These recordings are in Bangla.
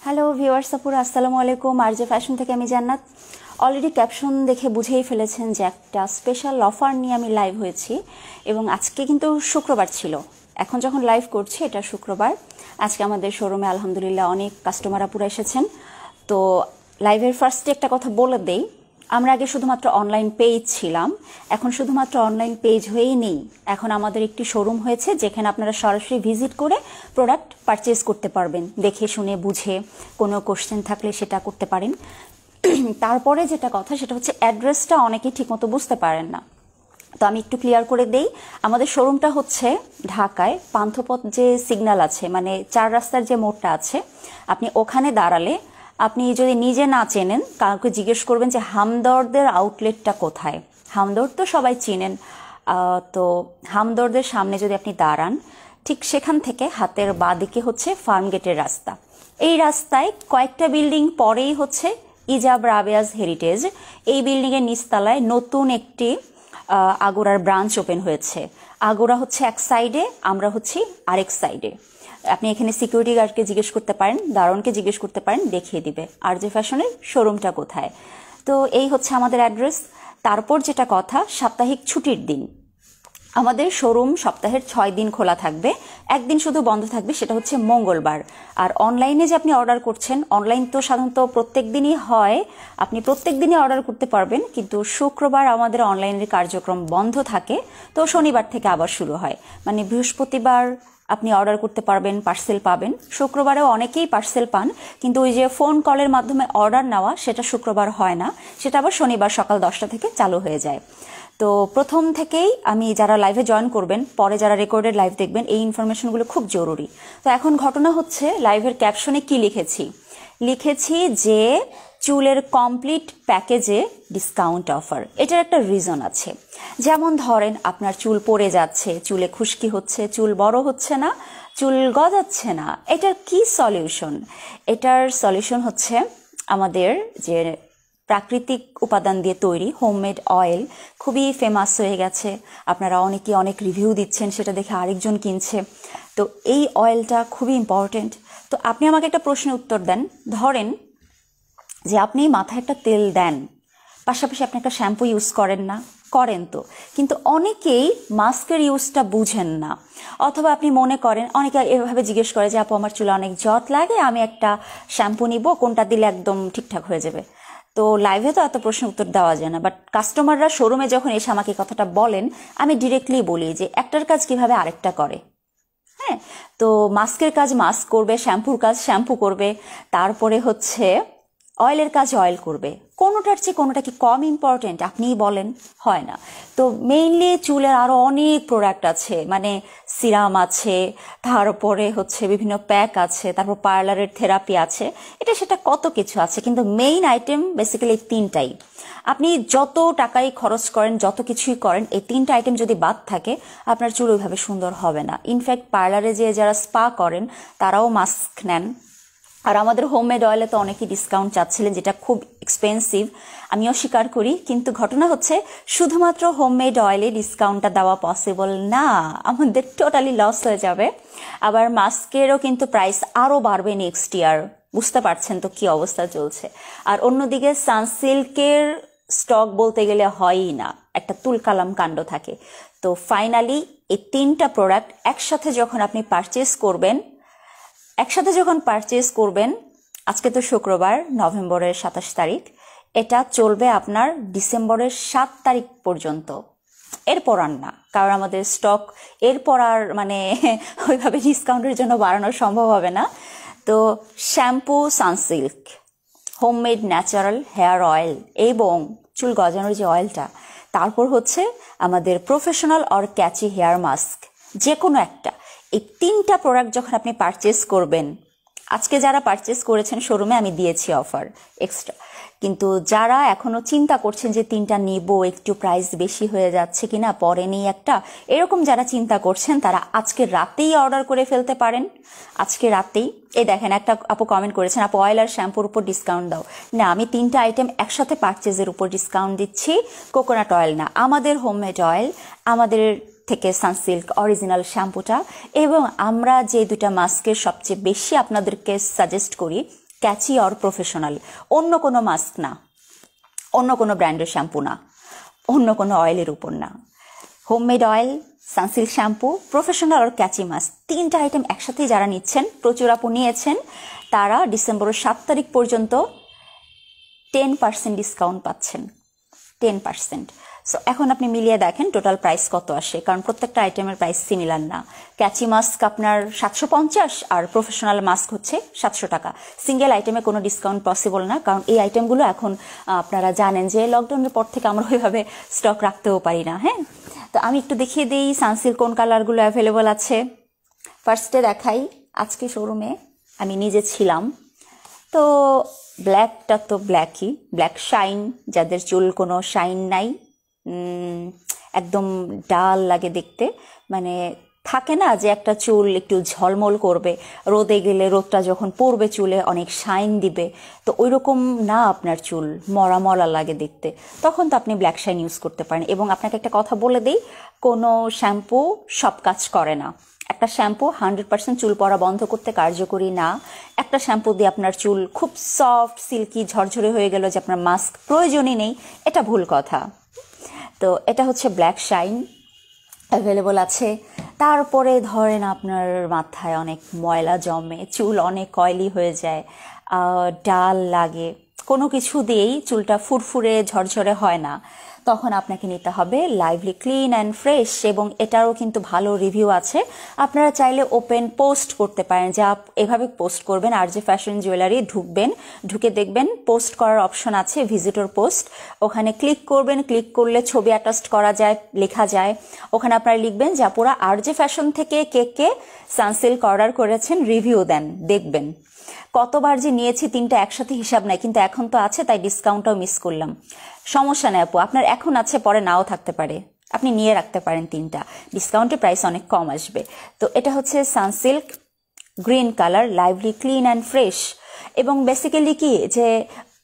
হ্যালো ভিউয়ার্স, আপুরা আসসালামু আলাইকুম। আরজে ফ্যাশন থেকে আমি জান্নাত। অলরেডি ক্যাপশন দেখে বুঝেই ফেলেছেন যে একটা স্পেশাল অফার নিয়ে আমি লাইভ হয়েছি এবং আজকে কিন্তু শুক্রবার ছিল। এখন যখন লাইভ করছি এটা শুক্রবার। আজকে আমাদের শোরুমে আলহামদুলিল্লাহ অনেক কাস্টমার আপুরা এসেছেন। তো লাইভের ফার্স্টে একটা কথা বলে দেই, আমরা আগে শুধুমাত্র অনলাইন পেজ ছিলাম, এখন শুধুমাত্র অনলাইন পেজ হয়েই নেই। এখন আমাদের একটি শোরুম হয়েছে যেখানে আপনারা সরাসরি ভিজিট করে প্রোডাক্ট পারচেজ করতে পারবেন, দেখে শুনে বুঝে। কোনো কোশ্চেন থাকলে সেটা করতে পারেন। তারপরে যেটা কথা সেটা হচ্ছে অ্যাড্রেসটা অনেকেই ঠিকমতো বুঝতে পারেন না, তো আমি একটু ক্লিয়ার করে দেই। আমাদের শোরুমটা হচ্ছে ঢাকায় পান্থপথ যে সিগন্যাল আছে, মানে 4 রাস্তার যে মোড়টা আছে, আপনি ওখানে দাঁড়ালে আপনি যদি নিজে না চেনেন কাউকে জিজ্ঞেস করবেন যে হামদর্দের আউটলেটটা কোথায়। হামদর্দ তো সবাই চিনেন, তো হামদর্দের সামনে যদি আপনি দাঁড়ান, ঠিক সেখান থেকে হাতের বাঁদিকে হচ্ছে ফার্ম গেটের রাস্তা। এই রাস্তায় কয়েকটা বিল্ডিং পরেই হচ্ছে ইজাব রাবেয়াজ হেরিটেজ। এই বিল্ডিংয়ের নিচতলায় নতুন একটি আগোরার ব্রাঞ্চ ওপেন হয়েছে। আগোরা হচ্ছে এক সাইডে, আমরা হচ্ছি আরেক সাইডে। আপনি এখানে সিকিউরিটি গার্ডকে জিজ্ঞেস করতে পারেন, দারোয়ানকে জিজ্ঞেস করতে পারেন, দেখিয়ে দিবে আরজে ফ্যাশনের শোরুমটা কোথায়। তো এই হচ্ছে আমাদের অ্যাড্রেস। তারপর যেটা কথা, সাপ্তাহিক ছুটির দিন আমাদের শোরুম সপ্তাহের 6 দিন খোলা থাকবে, একদিন শুধু বন্ধ থাকবে, সেটা হচ্ছে মঙ্গলবার। আর অনলাইনে যে আপনি অর্ডার করছেন, অনলাইন তো সাধারণত প্রত্যেক দিনই হয়, আপনি প্রত্যেক দিনই অর্ডার করতে পারবেন, কিন্তু শুক্রবার আমাদের অনলাইনের কার্যক্রম বন্ধ থাকে, তো শনিবার থেকে আবার শুরু হয়। মানে বৃহস্পতিবার আপনি অর্ডার করতে পারবেন, পার্সেল পাবেন। শুক্রবারেও অনেকেই পার্সেল পান, কিন্তু ওই যে ফোন কলের মাধ্যমে অর্ডার নেওয়া সেটা শুক্রবার হয় না, সেটা আবার শনিবার সকাল 10টা থেকে চালু হয়ে যায়। তো প্রথম থেকেই আমি যারা লাইভে জয়েন করবেন, পরে যারা রেকর্ডেড লাইভ দেখবেন, এই ইনফরমেশনগুলো খুব জরুরি। তো এখন ঘটনা হচ্ছে, লাইভের ক্যাপশনে কি লিখেছি যে চুলের কমপ্লিট প্যাকেজে ডিসকাউন্ট অফার। এটার একটা রিজন আছে। যেমন ধরেন আপনার চুল পড়ে যাচ্ছে, চুলে খুশকি হচ্ছে, চুল বড় হচ্ছে না, চুল গজাচ্ছে না, এটার কি সলিউশন? এটার সলিউশন হচ্ছে আমাদের যে প্রাকৃতিক উপাদান দিয়ে তৈরি হোমমেড অয়েল, খুবই ফেমাস হয়ে গেছে। আপনারা অনেকে অনেক রিভিউ দিচ্ছেন, সেটা দেখে আরেকজন কিনছে। তো এই অয়েলটা খুবই ইম্পর্টেন্ট। তো আপনি আমাকে একটা প্রশ্নের উত্তর দেন। ধরেন যে আপনি মাথায় একটা তেল দেন, পাশাপাশি আপনি একটা শ্যাম্পু ইউজ করেন না? করেন তো, কিন্তু অনেকেই মাস্কের ইউজটা বুঝেন না। অথবা আপনি মনে করেন, অনেকে এভাবে জিজ্ঞেস করে যে আপু আমার চুলে অনেক জট লাগে, আমি একটা শ্যাম্পু নিব, কোনটা দিলে একদম ঠিকঠাক হয়ে যাবে? তো লাইভে তো এত প্রশ্নের উত্তর দেওয়া যায় না, বাট কাস্টমাররা শোরুমে যখন এসে আমাকে কথাটা বলেন, আমি ডিরেক্টলি বলি যে একটার কাজ কিভাবে আরেকটা করে। হ্যাঁ, তো মাস্কের কাজ মাস্ক করবে, শ্যাম্পুর কাজ শ্যাম্পু করবে, তারপরে হচ্ছে অয়েলের কাজ অয়েল করবে। কোনোটার চেয়ে কোনোটা কি কম ইম্পর্টেন্ট আপনিই বলেন? হয় না। তো মেইনলি চুলের আরও অনেক প্রোডাক্ট আছে, মানে সিরাম আছে, তারপরে হচ্ছে বিভিন্ন প্যাক আছে, তারপর পার্লারের থেরাপি আছে, এটা সেটা কত কিছু আছে, কিন্তু মেইন আইটেম বেসিক্যালি 3টাই। আপনি যত টাকাই খরচ করেন, যত কিছুই করেন, এই 3টা আইটেম যদি বাদ থাকে আপনার চুল ওইভাবে সুন্দর হবে না। ইনফ্যাক্ট পার্লারে যে যারা স্পা করেন তারাও মাস্ক নেন। আর আমাদের হোমমেড অয়েলে তো অনেকেই ডিসকাউন্ট চাচ্ছিলেন, যেটা খুব এক্সপেন্সিভ, আমিও স্বীকার করি। কিন্তু ঘটনা হচ্ছে শুধুমাত্র হোমমেড অয়েলে ডিসকাউন্টটা দেওয়া পসিবল না, আমাদের টোটালি লস হয়ে যাবে। আবার মাস্কেরও কিন্তু প্রাইস আরও বাড়বে নেক্সট ইয়ার, বুঝতে পারছেন তো কি অবস্থা চলছে। আর অন্যদিকে সানসিল্কের স্টক বলতে গেলে হয়ই না, একটা তুলকালাম কাণ্ড থাকে। তো ফাইনালি এই 3টা প্রোডাক্ট একসাথে যখন আপনি পারচেজ করবেন, আজকে তো শুক্রবার, নভেম্বরের 27 তারিখ, এটা চলবে আপনার ডিসেম্বরের 7 তারিখ পর্যন্ত। এরপর আর না, কারণ আমাদের স্টক এরপর আর মানে ওইভাবে ডিসকাউন্টের জন্য বাড়ানো সম্ভব হবে না। তো shampoo Sunsilk, homemade natural hair oil এবং চুল গজানোর যে অয়েলটা, তারপর হচ্ছে আমাদের professional or catchy hair mask, যে কোনো একটা। এই 3টা প্রোডাক্ট যখন আপনি পারচেস করবেন, আজকে যারা পারচেস করেছেন শোরুমে আমি দিয়েছি অফার এক্সট্রা, কিন্তু যারা এখনো চিন্তা করছেন যে 3টা নিব, একটু প্রাইস বেশি হয়ে যাচ্ছে কিনা, পরে নেই একটা, এরকম যারা চিন্তা করছেন তারা আজকে রাতেই অর্ডার করে ফেলতে পারেন। আজকে রাতেই, এই দেখেন একটা আপু কমেন্ট করেছেন, আপু অয়েল আর শ্যাম্পুর উপর ডিসকাউন্ট দাও। না, আমি 3টা আইটেম একসাথে পারচেজের উপর ডিসকাউন্ট দিচ্ছি। কোকোনাট অয়েল না, আমাদের হোমমেড অয়েল, আমাদের থেকে সানসিল্ক অরিজিনাল শ্যাম্পুটা, এবং আমরা যে 2টা মাস্কের সবচেয়ে বেশি আপনাদেরকে সাজেস্ট করি ক্যাচি অর প্রফেশনাল, অন্য কোনো মাস্ক না, অন্য কোনো ব্র্যান্ডের শ্যাম্পু না, অন্য কোনো অয়েলের উপর না। Homemade oil, Sunsilk shampoo, professional আর ক্যাচি মাস্ক, 3টা আইটেম একসাথেই যারা নিচ্ছেন, প্রচুর আপু নিয়েছেন, তারা ডিসেম্বরের 7 তারিখ পর্যন্ত 10% ডিসকাউন্ট পাচ্ছেন, 10%। সো এখন আপনি মিলিয়ে দেখেন টোটাল প্রাইস কত আসে, কারণ প্রত্যেকটা আইটেমের প্রাইস সিমিলার না। ক্যাচি মাস্ক আপনার 750 আর প্রফেশনাল মাস্ক হচ্ছে 700 টাকা। সিঙ্গেল আইটেমে কোনো ডিসকাউন্ট পসিবল না, কারণ এই আইটেমগুলো এখন আপনারা জানেন যে লকডাউনের পর থেকে আমরা ওইভাবে স্টক রাখতেও পারি না। হ্যাঁ, তো আমি একটু দেখিয়ে দিই সানসিল্ক কোন কালারগুলো অ্যাভেলেবল আছে। ফার্স্টে দেখাই, আজকে শোরুমে আমি নিজে ছিলাম, তো ব্ল্যাকটা তো ব্ল্যাকই, ব্ল্যাক শাইন, যাদের চুল কোনো শাইন নাই, একদম ডাল লাগে দেখতে, মানে থাকে না যে একটা চুল একটু ঝলমল করবে, রোদে গেলে রোদটা যখন পড়বে চুলে অনেক শাইন দিবে, তো ওই রকম না, আপনার চুল মরা মরা লাগে দেখতে, তখন তো আপনি ব্ল্যাক শাইন ইউজ করতে পারেন। এবং আপনাকে একটা কথা বলে দিই, কোনো শ্যাম্পু সব কাজ করে না। একটা শ্যাম্পু 100% চুল পড়া বন্ধ করতে কার্যকরী না। একটা শ্যাম্পু দিয়ে আপনার চুল খুব সফট সিল্কি ঝরঝরে হয়ে গেল যে আপনার মাস্ক প্রয়োজনই নেই, এটা ভুল কথা। তো এটা হচ্ছে ব্ল্যাক শাইন অ্যাভেলেবল আছে। তারপরে ধরেন আপনার মাথায় অনেক ময়লা জমে, চুল অনেক অয়েলি হয়ে যায়, ডাল লাগে, কোনো কিছু দিয়েই চুলটা ফুরফুরে ঝরঝরে হয় না, তখন আপনাকে নিতে হবে লাইভলি ক্লিন অ্যান্ড ফ্রেশ। এবং এটারও কিন্তু ভালো রিভিউ আছে, আপনারা চাইলে ওপেন পোস্ট করতে পারেন, যা এভাবে পোস্ট করবেন, RJ ফ্যাশন জুয়েলারি ঢুকবেন, ঢুকে দেখবেন পোস্ট করার অপশন আছে, ভিজিটর পোস্ট, ওখানে ক্লিক করবেন, ক্লিক করলে ছবি অ্যাটাচ করা যায়, লেখা যায়, ওখানে আপনারা লিখবেন যে পুরা RJ ফ্যাশন থেকে কে কে সানসিল্ক অর্ডার করেছেন, রিভিউ দেন, দেখবেন। কতবার যে নিয়েছি 3টা একসাথে হিসাব নাই, কিন্তু এখন তো আছে তাই ডিসকাউন্টটাও মিস করলাম। সমস্যা নেই আপু, আপনার এখন আছে পরে নাও থাকতে পারে, আপনি নিয়ে রাখতে পারেন 3টা, ডিসকাউন্টের প্রাইস অনেক কম আসবে। তো এটা হচ্ছে Sunsilk green colour, lively clean and fresh. এবং বেসিক্যালি কি যে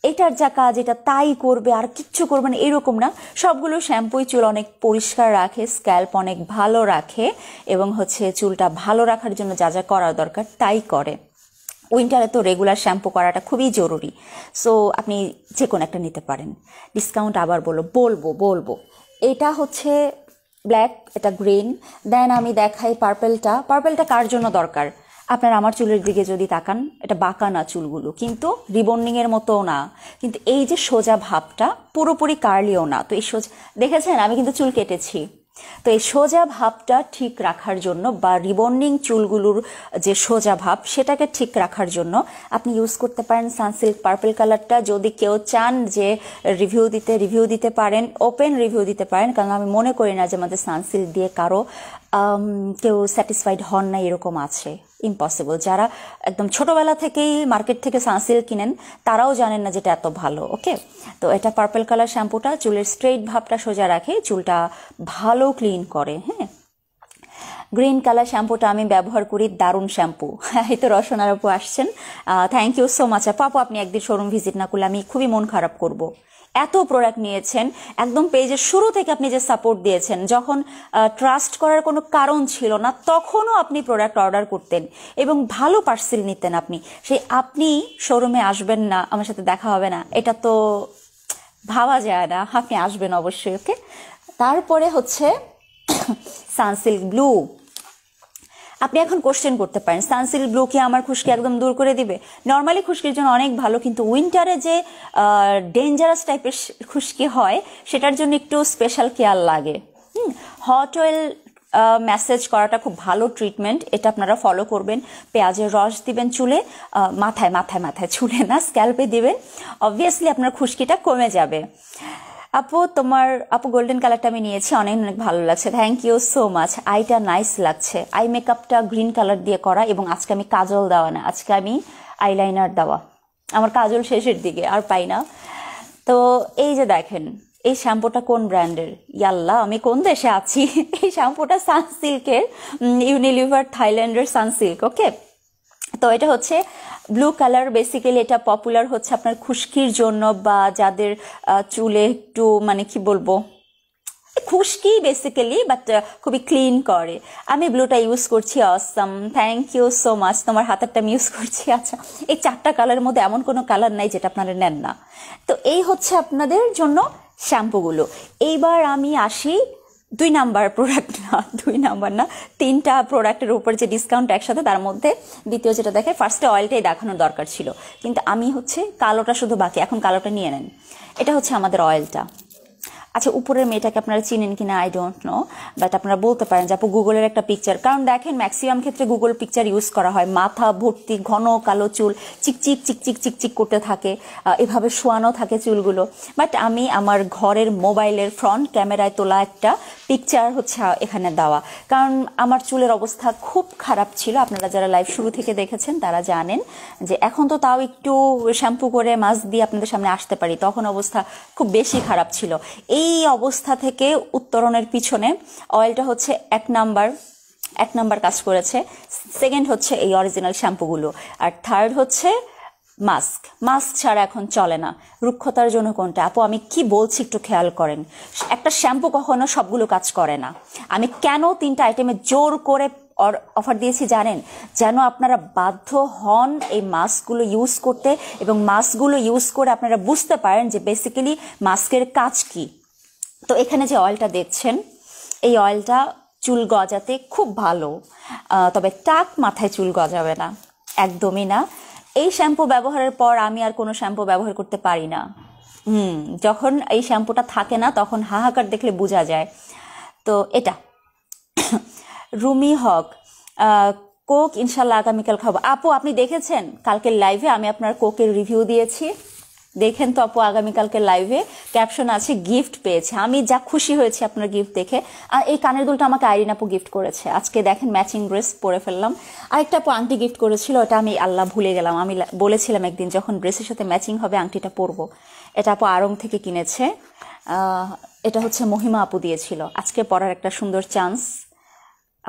এটার যা কাজ এটা তাই করবে, আর কিচ্ছু করবে না এরকম না, সবগুলো শ্যাম্পুই চুল অনেক পরিষ্কার রাখে, স্ক্যাল্প অনেক ভালো রাখে, এবং হচ্ছে চুলটা ভালো রাখার জন্য যা যা করা দরকার তাই করে। উইন্টারে তো রেগুলার শ্যাম্পু করাটা খুবই জরুরি, সো আপনি যে কোনো একটা নিতে পারেন। ডিসকাউন্ট আবার বলবো এটা হচ্ছে ব্ল্যাক, এটা গ্রিন, দেন আমি দেখাই পার্পেলটা। পার্পেলটা কার জন্য দরকার, আপনার আমার চুলের দিকে যদি তাকান, এটা বাঁকা না চুলগুলো, কিন্তু রিবন্ডিংয়ের মতোও না, কিন্তু এই যে সোজা ভাবটা পুরোপুরি কার্লিও না। তো এই সোজা দেখেছেন, আমি কিন্তু চুল কেটেছি, তো এই সোজা ভাবটা ঠিক রাখার জন্য, বা রিবন্ডিং চুলগুলোর যে সোজা ভাব সেটাকে ঠিক রাখার জন্য আপনি ইউজ করতে পারেন সানসিল্ক পার্পল কালারটা। যদি কেউ চান যে রিভিউ দিতে পারেন, ওপেন রিভিউ দিতে পারেন, কারণ আমি মনে করি না যে আমাদের সানসিল্ক দিয়ে কারো কেউ স্যাটিসফাইড হন না এরকম আছে, ইম্পসিবল। যারা একদম ছোটবেলা থেকেই মার্কেট থেকে সানসিল্ক কিনেন তারাও জানেন না যেটা এত ভালো। ওকে, তো এটা পার্পল কালার শ্যাম্পুটা চুলের স্ট্রেইট ভাবটা সোজা রাখে, চুলটা ভালো ক্লিন করে। হ্যাঁ, গ্রিন কালার শ্যাম্পুটা আমি ব্যবহার করি, দারুণ শ্যাম্পু। এই তো রসনার আপু আসছেন, থ্যাংক ইউ সো মাচ আপু। আপনি একদিন শোরুম ভিজিট না করলে আমি খুবই মন খারাপ করব। এত প্রোডাক্ট নিয়েছেন, একদম পেজের শুরু থেকে আপনি যে সাপোর্ট দিয়েছেন, যখন ট্রাস্ট করার কোনো কারণ ছিল না তখনও আপনি প্রোডাক্ট অর্ডার করতেন এবং ভালো পার্সেল নিতেন। আপনি শোরুমে আসবেন না, আমার সাথে দেখা হবে না, এটা তো ভাবা যায় না। আপনি আসবেন অবশ্যই। ওকে, তারপরে হচ্ছে সানসিল্ক ব্লু। আপনি এখন কোশ্চেন করতে পারেন সানসিল্ক ব্লু কি আমার খুশকি একদম দূর করে দিবে? নর্মালি খুশকির জন্য অনেক ভালো, কিন্তু উইন্টারে যে ডেঞ্জারাস টাইপের খুশকি হয় সেটার জন্য একটু স্পেশাল কেয়ার লাগে। হট অয়েল ম্যাসেজ করাটা খুব ভালো ট্রিটমেন্ট, এটা আপনারা ফলো করবেন। পেঁয়াজের রস দিবেন চুলে, মাথায় চুলে না, স্ক্যাল্পে দিবেন, অবভিয়াসলি আপনার খুশকিটা কমে যাবে। আপু গোল্ডেন কালারটা আমি নিয়েছি, অনেক অনেক ভালো লাগছে, থ্যাংক ইউ সো মাচ। আইটা নাইস লাগছে, আই মেকআপটা গ্রিন কালার দিয়ে করা, এবং আজকে আমি কাজল দেওয়া না, আজকে আমি আইলাইনার দেওয়া, আমার কাজল শেষের দিকে আর পাই না। তো এই যে দেখেন, এই শ্যাম্পুটা কোন ব্র্যান্ডের, ইয়াল্লা আমি কোন দেশে আছি। এই শ্যাম্পুটা সানসিল্কের, ইউনিলিভার থাইল্যান্ডের সানসিল্ক। ওকে, তো এটা হচ্ছে ব্লু কালার। বেসিক্যালি এটা পপুলার হচ্ছে আপনার খুশকির জন্য, বা যাদের চুলে একটু মানে কি বলবো খুশকি বেসিক্যালি, বাট খুবই ক্লিন করে। আমি ব্লুটা ইউজ করছি, অসম, থ্যাংক ইউ সো মাচ। তোমার হাতেরটা আমি ইউজ করছি। আচ্ছা, এই 4টা কালারের মধ্যে এমন কোনো কালার নাই যেটা আপনারা নেন না। তো এই হচ্ছে আপনাদের জন্য শ্যাম্পুগুলো। এইবার আমি আসি 2 নাম্বার প্রোডাক্ট, না 2 নাম্বার না, 3টা প্রোডাক্টের উপর যে ডিসকাউন্ট একসাথে, তার মধ্যে দ্বিতীয় যেটা দেখে, ফার্স্টে অয়েলটাই দেখানোর দরকার ছিল, কিন্তু আমি হচ্ছে কালোটা শুধু বাকি, এখন কালোটা নিয়ে নেন। এটা হচ্ছে আমাদের অয়েলটা। আচ্ছা, উপরের মেয়েটাকে আপনারা চিনেন কিনা আই ডোন্ট নো, বাট আপনারা বলতে পারেন যে আপু গুগলের একটা পিকচার, কারণ দেখেন ম্যাক্সিমাম ক্ষেত্রে গুগল পিকচার ইউজ করা হয়। মাথা ভর্তি ঘন কালো চুল, চিকচিক চিকচিক চিকচিক করতে থাকে, এভাবে শোয়ানো থাকে চুলগুলো। বাট আমি আমার ঘরের মোবাইলের ফ্রন্ট ক্যামেরায় তোলা একটা পিকচার হচ্ছে এখানে দেওয়া, কারণ আমার চুলের অবস্থা খুব খারাপ ছিল। আপনারা যারা লাইভ শুরু থেকে দেখেছেন তারা জানেন যে এখন তো তাও একটু শ্যাম্পু করে মাস্ক দিয়ে আপনাদের সামনে আসতে পারি, তখন অবস্থা খুব বেশি খারাপ ছিল। এই অবস্থা থেকে উত্তরণের পিছনে অয়েলটা হচ্ছে এক নাম্বার কাজ করেছে। সেকেন্ড হচ্ছে এই অরিজিনাল শ্যাম্পুগুলো, আর থার্ড হচ্ছে মাস্ক ছাড়া এখন চলে না। রুক্ষতার জন্য কোনটা আপু, আমি কি বলছি একটু খেয়াল করেন। একটা শ্যাম্পু কখনো সবগুলো কাজ করে না। আমি কেন 3টা আইটেমে জোর করে অফার দিয়েছি জানেন, যেন আপনারা বাধ্য হন এই মাস্কগুলো ইউজ করতে, এবং মাস্কগুলো ইউজ করে আপনারা বুঝতে পারেন যে বেসিক্যালি মাস্কের কাজ কি। তো এখানে যে অয়েলটা দেখছেন, এই অয়েলটা চুল গজাতে খুব ভালো, তবে টাক মাথায় চুল গজাবে না, একদমই না। এই শ্যাম্পু ব্যবহারের পর আমি আর কোনো শ্যাম্পু ব্যবহার করতে পারি না। যখন এই শ্যাম্পুটা থাকে না তখন হাহাকার দেখলে বোঝা যায়। তো এটা রুমি হক, কোক ইনশাল্লাহ আগামীকাল খাবো। আপু আপনি দেখেছেন কালকের লাইভে আমি আপনার কোকের রিভিউ দিয়েছি, দেখেন তো আপু আগামীকালকে লাইভে ক্যাপশন আছে গিফট পেয়েছে। আমি যা খুশি হয়েছি আপনার গিফট দেখে। আর এই কানের দুলটা আমাকে আইরিন আপু গিফট করেছে, আজকে দেখেন ম্যাচিং ড্রেস পরে ফেললাম। আরেকটা আপু আংটি গিফট করেছিল, ওটা আমি আল্লাহ ভুলে গেলাম। আমি বলেছিলাম একদিন যখন ড্রেসের সাথে ম্যাচিং হবে আংটিটা পরবো। এটা আপু আড়ং থেকে কিনেছে, এটা হচ্ছে মহিমা আপু দিয়েছিল। আজকে পরার একটা সুন্দর চান্স।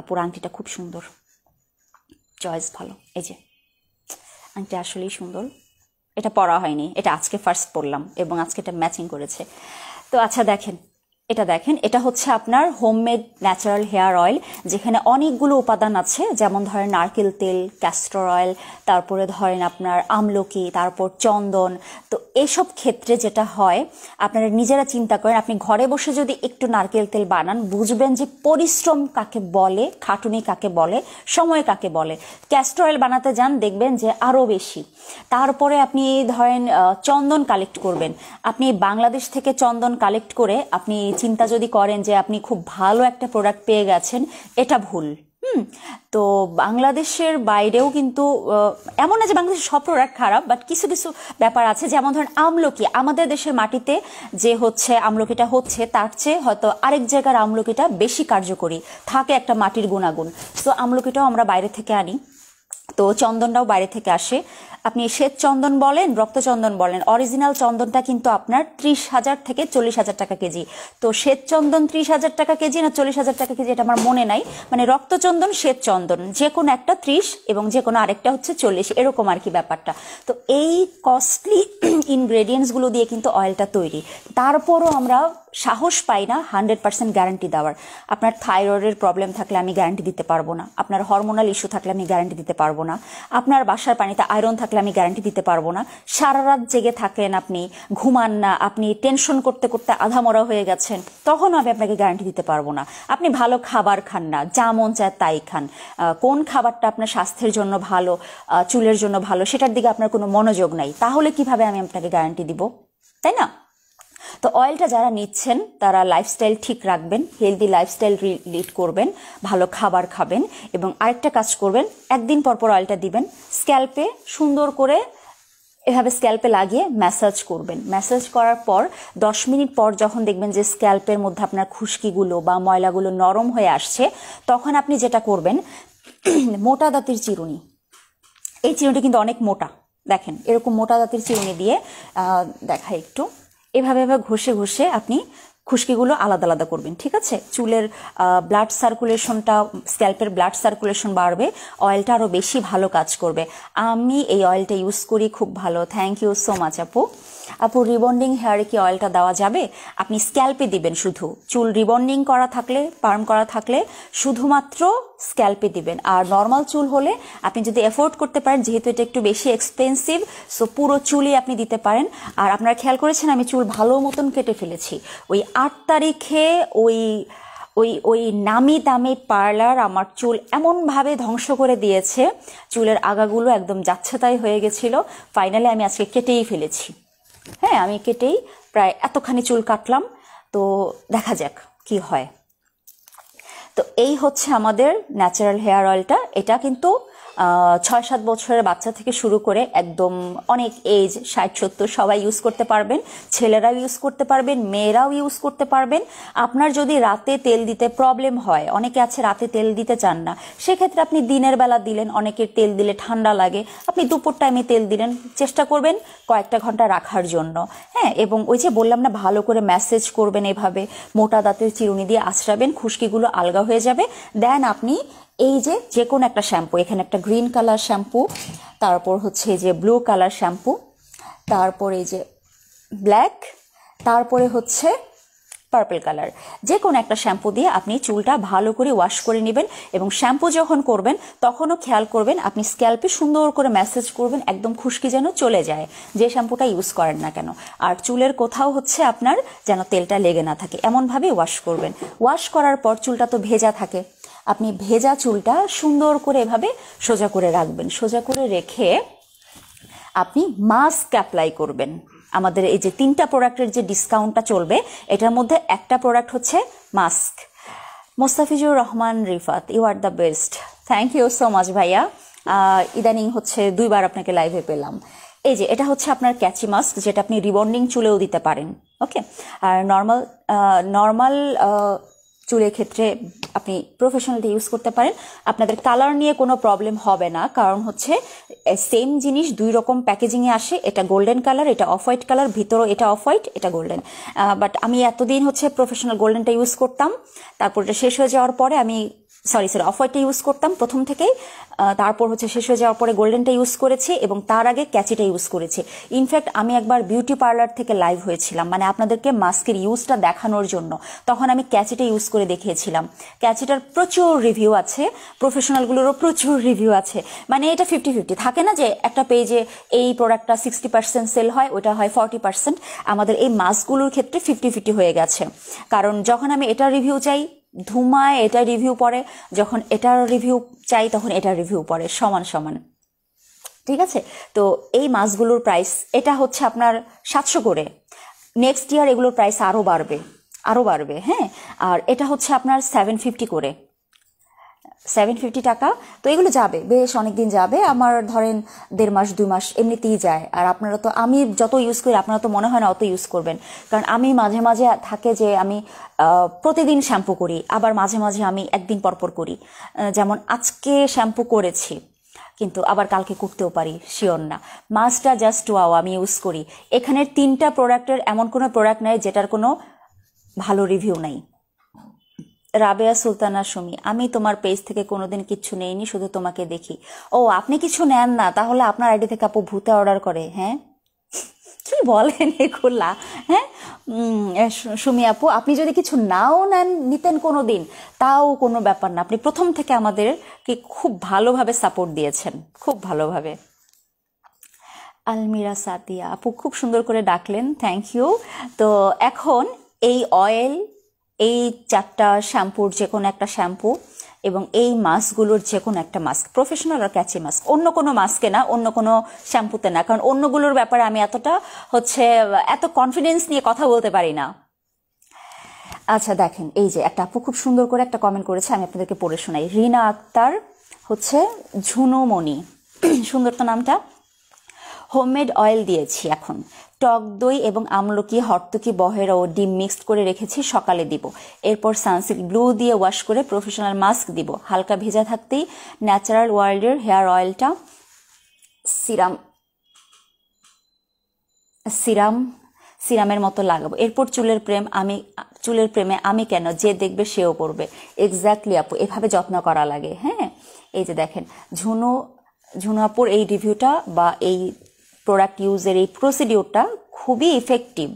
আপুর আংটিটা খুব সুন্দর, চয়েস ভালো। এই যে আংটি আসলেই সুন্দর, এটা পরা হয়নি, এটা আজকে ফার্স্ট পরলাম এবং আজকে এটা ম্যাচিং করেছে। তো আচ্ছা দেখেন, এটা হচ্ছে আপনার হোমমেড ন্যাচারাল হেয়ার অয়েল, যেখানে অনেকগুলো উপাদান আছে, যেমন ধরেন নারকেল তেল, ক্যাস্টর অয়েল, তারপরে ধরেন আপনার আমলকি, তারপর চন্দন। তো এসব ক্ষেত্রে যেটা হয়, আপনারা নিজেরা চিন্তা করেন, আপনি ঘরে বসে যদি একটু নারকেল তেল বানান, বুঝবেন যে পরিশ্রম কাকে বলে, খাটুনি কাকে বলে, সময় কাকে বলে। ক্যাস্টর অয়েল বানাতে যান, দেখবেন যে আরও বেশি। তারপরে আপনি ধরেন চন্দন কালেক্ট করবেন, আপনি বাংলাদেশ থেকে চন্দন কালেক্ট করে আপনি চিন্তা যদি করেন যে আপনি খুব ভালো একটা প্রোডাক্ট পেয়ে গেছেন, এটা ভুল। তো বাংলাদেশের বাইরেও কিন্তু এমন না যে বাংলাদেশের সব প্রোডাক্ট খারাপ, বাট কিছু কিছু ব্যাপার আছে, যেমন ধরেন আমলকি, আমাদের দেশের মাটিতে যে হচ্ছে আমলকিটা হচ্ছে, তার চেয়ে হয়তো আরেক জায়গার আমলকিটা বেশি কার্যকরী থাকে, একটা মাটির গুণাগুণ। তো আমলকিটাও আমরা বাইরে থেকে আনি, তো চন্দনটাও বাইরে থেকে আসে। আপনি শ্বেত চন্দন বলেন, রক্তচন্দন বলেন, অরিজিনাল চন্দনটা কিন্তু আপনার 30,000 থেকে 40,000 টাকা কেজি। তো শ্বেত চন্দন 30,000 টাকা কেজি না 40,000 টাকা কেজি এটা আমার মনে নাই, মানে রক্তচন্দন শ্বেত চন্দন যে কোনো একটা 30 এবং যে কোনো আরেকটা হচ্ছে 40, এরকম আর কি ব্যাপারটা। তো এই কস্টলি ইনগ্রেডিয়েন্টসগুলো দিয়ে কিন্তু অয়েলটা তৈরি, তারপরও আমরা সাহস পাই না 100% গ্যারান্টি দেওয়ার। আপনার থাইরয়েডের প্রবলেম থাকলে আমি গ্যারান্টি দিতে পারবো না, আপনার হরমোনাল ইস্যু থাকলে আমি গ্যারান্টি দিতে পারবো না, আপনার বাসার পানিতে আয়রন থাকলে আমি গ্যারান্টি দিতে পারবো না, সারা রাত জেগে থাকেন, আপনি ঘুমান না, আপনি টেনশন করতে করতে আধামরা হয়ে গেছেন, তখনও আমি আপনাকে গ্যারান্টি দিতে পারবো না। আপনি ভালো খাবার খান না, যা মন চায় তাই খান, কোন খাবারটা আপনার স্বাস্থ্যের জন্য ভালো, চুলের জন্য ভালো, সেটার দিকে আপনার কোনো মনোযোগ নাই, তাহলে কিভাবে আমি আপনাকে গ্যারান্টি দিব, তাই না? তো অয়েলটা যারা নিচ্ছেন তারা লাইফস্টাইল ঠিক রাখবেন, হেলদি লাইফস্টাইল লিড করবেন, ভালো খাবার খাবেন, এবং আরেকটা কাজ করবেন, একদিন পর পর অয়েলটা দিবেন, স্ক্যাল্পে সুন্দর করে এভাবে স্ক্যাল্পে লাগিয়ে ম্যাসাজ করবেন। ম্যাসাজ করার পর 10 মিনিট পর যখন দেখবেন যে স্ক্যাল্পের মধ্যে আপনার খুশকিগুলো বা ময়লাগুলো নরম হয়ে আসছে, তখন আপনি যেটা করবেন, মোটা দাঁতের চিরুনি, এই চিরুনিটা কিন্তু অনেক মোটা, দেখেন এরকম মোটা দাঁতের চিরুনি দিয়ে দেখাই একটু, এভাবে ঘষে ঘষে আপনি খুশকিগুলো আলাদা আলাদা করবেন, ঠিক আছে? চুলের ব্লাড সার্কুলেশনটা, স্ক্যাল্পের ব্লাড সার্কুলেশন বাড়বে, অয়েলটা আরও বেশি ভালো কাজ করবে। আমি এই অয়েলটা ইউজ করি, খুব ভালো, থ্যাংক ইউ সো মাচ আপু। আপু রিবন্ডিং হেয়ারে কি অয়েলটা দেওয়া যাবে? আপনি স্ক্যাল্পে দিবেন শুধু, চুল রিবন্ডিং করা থাকলে, পার্ম করা থাকলে শুধুমাত্র স্ক্যাল্পে দিবেন। আর নর্মাল চুল হলে আপনি যদি এফোর্ড করতে পারেন, যেহেতু এটা একটু বেশি এক্সপেন্সিভ, সো পুরো চুলই আপনি দিতে পারেন। আর আপনারা খেয়াল করেছেন আমি চুল ভালো মতন কেটে ফেলেছি। ওই 8 তারিখে ওই ওই ওই নামি দামি পার্লার আমার চুল এমনভাবে ধ্বংস করে দিয়েছে, চুলের আগাগুলো একদম যাচ্ছেতাই হয়ে গেছিল। ফাইনালি আমি আজকে কেটেই ফেলেছি। হ্যাঁ, আমি কেটেই প্রায় এতখানি চুল কাটলাম, তো দেখা যাক কি হয়। তো এই হচ্ছে আমাদের ন্যাচারাল হেয়ার অয়েলটা। এটা কিন্তু 6-7 বছরের বাচ্চা থেকে শুরু করে একদম অনেক এজ 60-70 সবাই ইউজ করতে পারবেন। ছেলেরাও ইউজ করতে পারবেন, মেয়েরাও ইউজ করতে পারবেন। আপনার যদি রাতে তেল দিতে প্রবলেম হয়, অনেকে আছে রাতে তেল দিতে চান না, সেক্ষেত্রে আপনি দিনের বেলা দিলেন, অনেকের তেল দিলে ঠান্ডা লাগে, আপনি দুপুর টাইমে তেল দিলেন, চেষ্টা করবেন কয়েকটা ঘন্টা রাখার জন্য। হ্যাঁ, এবং ওই যে বললাম না, ভালো করে ম্যাসেজ করবেন, এভাবে মোটা দাঁতের চিরুনি দিয়ে আঁচড়াবেন, খুশকিগুলো আলগা হয়ে যাবে। দেন আপনি এই যে কোনো একটা শ্যাম্পু, এখানে একটা গ্রিন কালার শ্যাম্পু, তারপর হচ্ছে এই যে ব্লু কালার শ্যাম্পু, তারপর এই যে ব্ল্যাক, তারপরে হচ্ছে পার্পল কালার, যে কোনো একটা শ্যাম্পু দিয়ে আপনি চুলটা ভালো করে ওয়াশ করে নেবেন। এবং শ্যাম্পু যখন করবেন তখনও খেয়াল করবেন আপনি স্ক্যাল্পে সুন্দর করে ম্যাসেজ করবেন, একদম খুশকি যেন চলে যায়, যে শ্যাম্পুটা ইউজ করেন না কেন। আর চুলের কোথাও হচ্ছে আপনার যেন তেলটা লেগে না থাকে, এমনভাবে ওয়াশ করবেন। ওয়াশ করার পর চুলটা তো ভেজা থাকে, আপনি ভেজা চুলটা সুন্দর করে এভাবে সোজা করে রাখবেন। সোজা করে রেখে আপনি মাস্ক অ্যাপ্লাই করবেন। আমাদের এই যে 3টা প্রোডাক্টের যে ডিসকাউন্টটা চলবে, এটার মধ্যে একটা প্রোডাক্ট হচ্ছে mask. Mostafizur Rahman Rifat, you are the best, thank you so much ভাইয়া। ইদানিং হচ্ছে 2 বার আপনাকে লাইভে পেলাম। এই যে এটা হচ্ছে আপনার ক্যাচি মাস্ক, যেটা আপনি রিবন্ডিং চুলেও দিতে পারেন। ওকে, আর নর্মাল চুলের ক্ষেত্রে আপনি প্রফেশনালটা ইউজ করতে পারেন। আপনাদের কালার নিয়ে কোনো প্রবলেম হবে না, কারণ হচ্ছে সেম জিনিস 2 রকম প্যাকেজিংয়ে আসে। এটা গোল্ডেন কালার, এটা অফ হোয়াইট কালার, ভিতরও এটা অফ হোয়াইট, এটা গোল্ডেন। বাট আমি এতদিন হচ্ছে প্রফেশনাল গোল্ডেনটা ইউজ করতাম, তারপর এটা শেষ হয়ে যাওয়ার পরে আমি সরি অফ হোয়াইটটা ইউজ করতাম প্রথম থেকেই, তারপর হচ্ছে শেষ হয়ে যাওয়ার পরে গোল্ডেনটা ইউজ করেছি, এবং তার আগে ক্যাচিটা ইউজ করেছি। ইনফ্যাক্ট আমি একবার বিউটি পার্লার থেকে লাইভ হয়েছিলাম, মানে আপনাদেরকে মাস্কের ইউজটা দেখানোর জন্য। তখন আমি ক্যাচিটা ইউজ করে দেখিয়েছিলাম। ক্যাচিটার প্রচুর রিভিউ আছে, প্রফেশনালগুলোরও প্রচুর রিভিউ আছে। মানে এটা 50-50 থাকে না, যে একটা পেজে এই প্রোডাক্টটা 60% সেল হয়, ওটা হয় 40%। আমাদের এই মাস্কগুলোর ক্ষেত্রে 50-50 হয়ে গেছে। কারণ যখন আমি এটা রিভিউ চাই ধুমায় এটা রিভিউ পড়ে, যখন এটার রিভিউ চাই তখন এটার রিভিউ পড়ে, সমান সমান। ঠিক আছে, তো এই মাছগুলোর প্রাইস এটা হচ্ছে আপনার 700 করে। নেক্সট ইয়ার এগুলোর প্রাইস আরও বাড়বে। হ্যাঁ, আর এটা হচ্ছে আপনার 750 করে, 750 টাকা। তো এগুলো যাবে, বেশ অনেকদিন যাবে আমার, ধরেন 1.5 মাস 2 মাস এমনিতেই যায়। আর আপনারা তো, আমি যত ইউজ করি আপনারা তো মনে হয় না অত ইউজ করবেন, কারণ আমি মাঝে মাঝে থাকে যে আমি প্রতিদিন শ্যাম্পু করি, আবার মাঝে মাঝে আমি একদিন পরপর করি। যেমন আজকে শ্যাম্পু করেছি, কিন্তু আবার কালকে করতেও পারি, শিওর না। মাছটা জাস্ট ওয়াও, আমি ইউজ করি। এখানের 3টা প্রোডাক্টের এমন কোনো প্রোডাক্ট নাই যেটার কোনো ভালো রিভিউ নাই। রাবেয়া সুলতানা সুমি, আমি তোমার পেজ থেকে কোনোদিন কিচ্ছু নেইনি, শুধু তোমাকে দেখি। ও, আপনি কিছু নেন না, তাহলে আপনার আইডি থেকে আপু ভূতে অর্ডার করে? হ্যাঁ, কি বলেন এগুলা? হ্যাঁ, সুমি আপু, আপনি যদি কিছু নাও নিতেন কোনো দিন, তাও কোনো ব্যাপার না। আপনি প্রথম থেকে আমাদেরকে খুব ভালোভাবে সাপোর্ট দিয়েছেন, খুব ভালোভাবে। আলমিরা সাতিয়া আপু, খুব সুন্দর করে ডাকলেন, থ্যাংক ইউ। তো এখন এই অয়েল, এই 4টা শ্যাম্পুর যে কোনো একটা শ্যাম্পু, এবং এই মাস্কগুলোর যে কোনো একটা মাস্ক, প্রফেশনাল আর ক্যাচি মাস্ক, অন্য কোনো মাস্কে না, অন্য কোনো শ্যাম্পুতে না, কারণ অন্যগুলোর ব্যাপারে আমি এত কনফিডেন্স নিয়ে কথা বলতে পারি না। আচ্ছা দেখেন, এই যে একটা আপু খুব সুন্দর করে একটা কমেন্ট করেছে, আমি আপনাদেরকে পড়ে শোনাই। রিনা আক্তার হচ্ছে ঝুনুমণি, সুন্দর তো নামটা। হোমমেড অয়েল দিয়েছি, এখন টক দই এবং আমলকি, হর্তকি, বহেরা ও ডিম মিক্সড করে রেখেছি, সকালে দিব। এরপর সানসিল্ক ব্লু দিয়ে ওয়াশ করে প্রফেশনাল মাস্ক দিব। হালকা ভেজা থাকতেই ন্যাচারাল ওয়ার্ল্ডের হেয়ার অয়েলটা সিরামের মতো লাগাবো। এরপর চুলের প্রেমে আমি কেন, যে দেখবে সেও পড়বে। এক্স্যাক্টলি আপু, এভাবে যত্ন করা লাগে। হ্যাঁ, এই যে দেখেন ঝুনু আপুর এই রিভিউটা বা এই প্রোডাক্ট ইউজের এই প্রসিডিওরটা খুবই ইফেক্টিভ।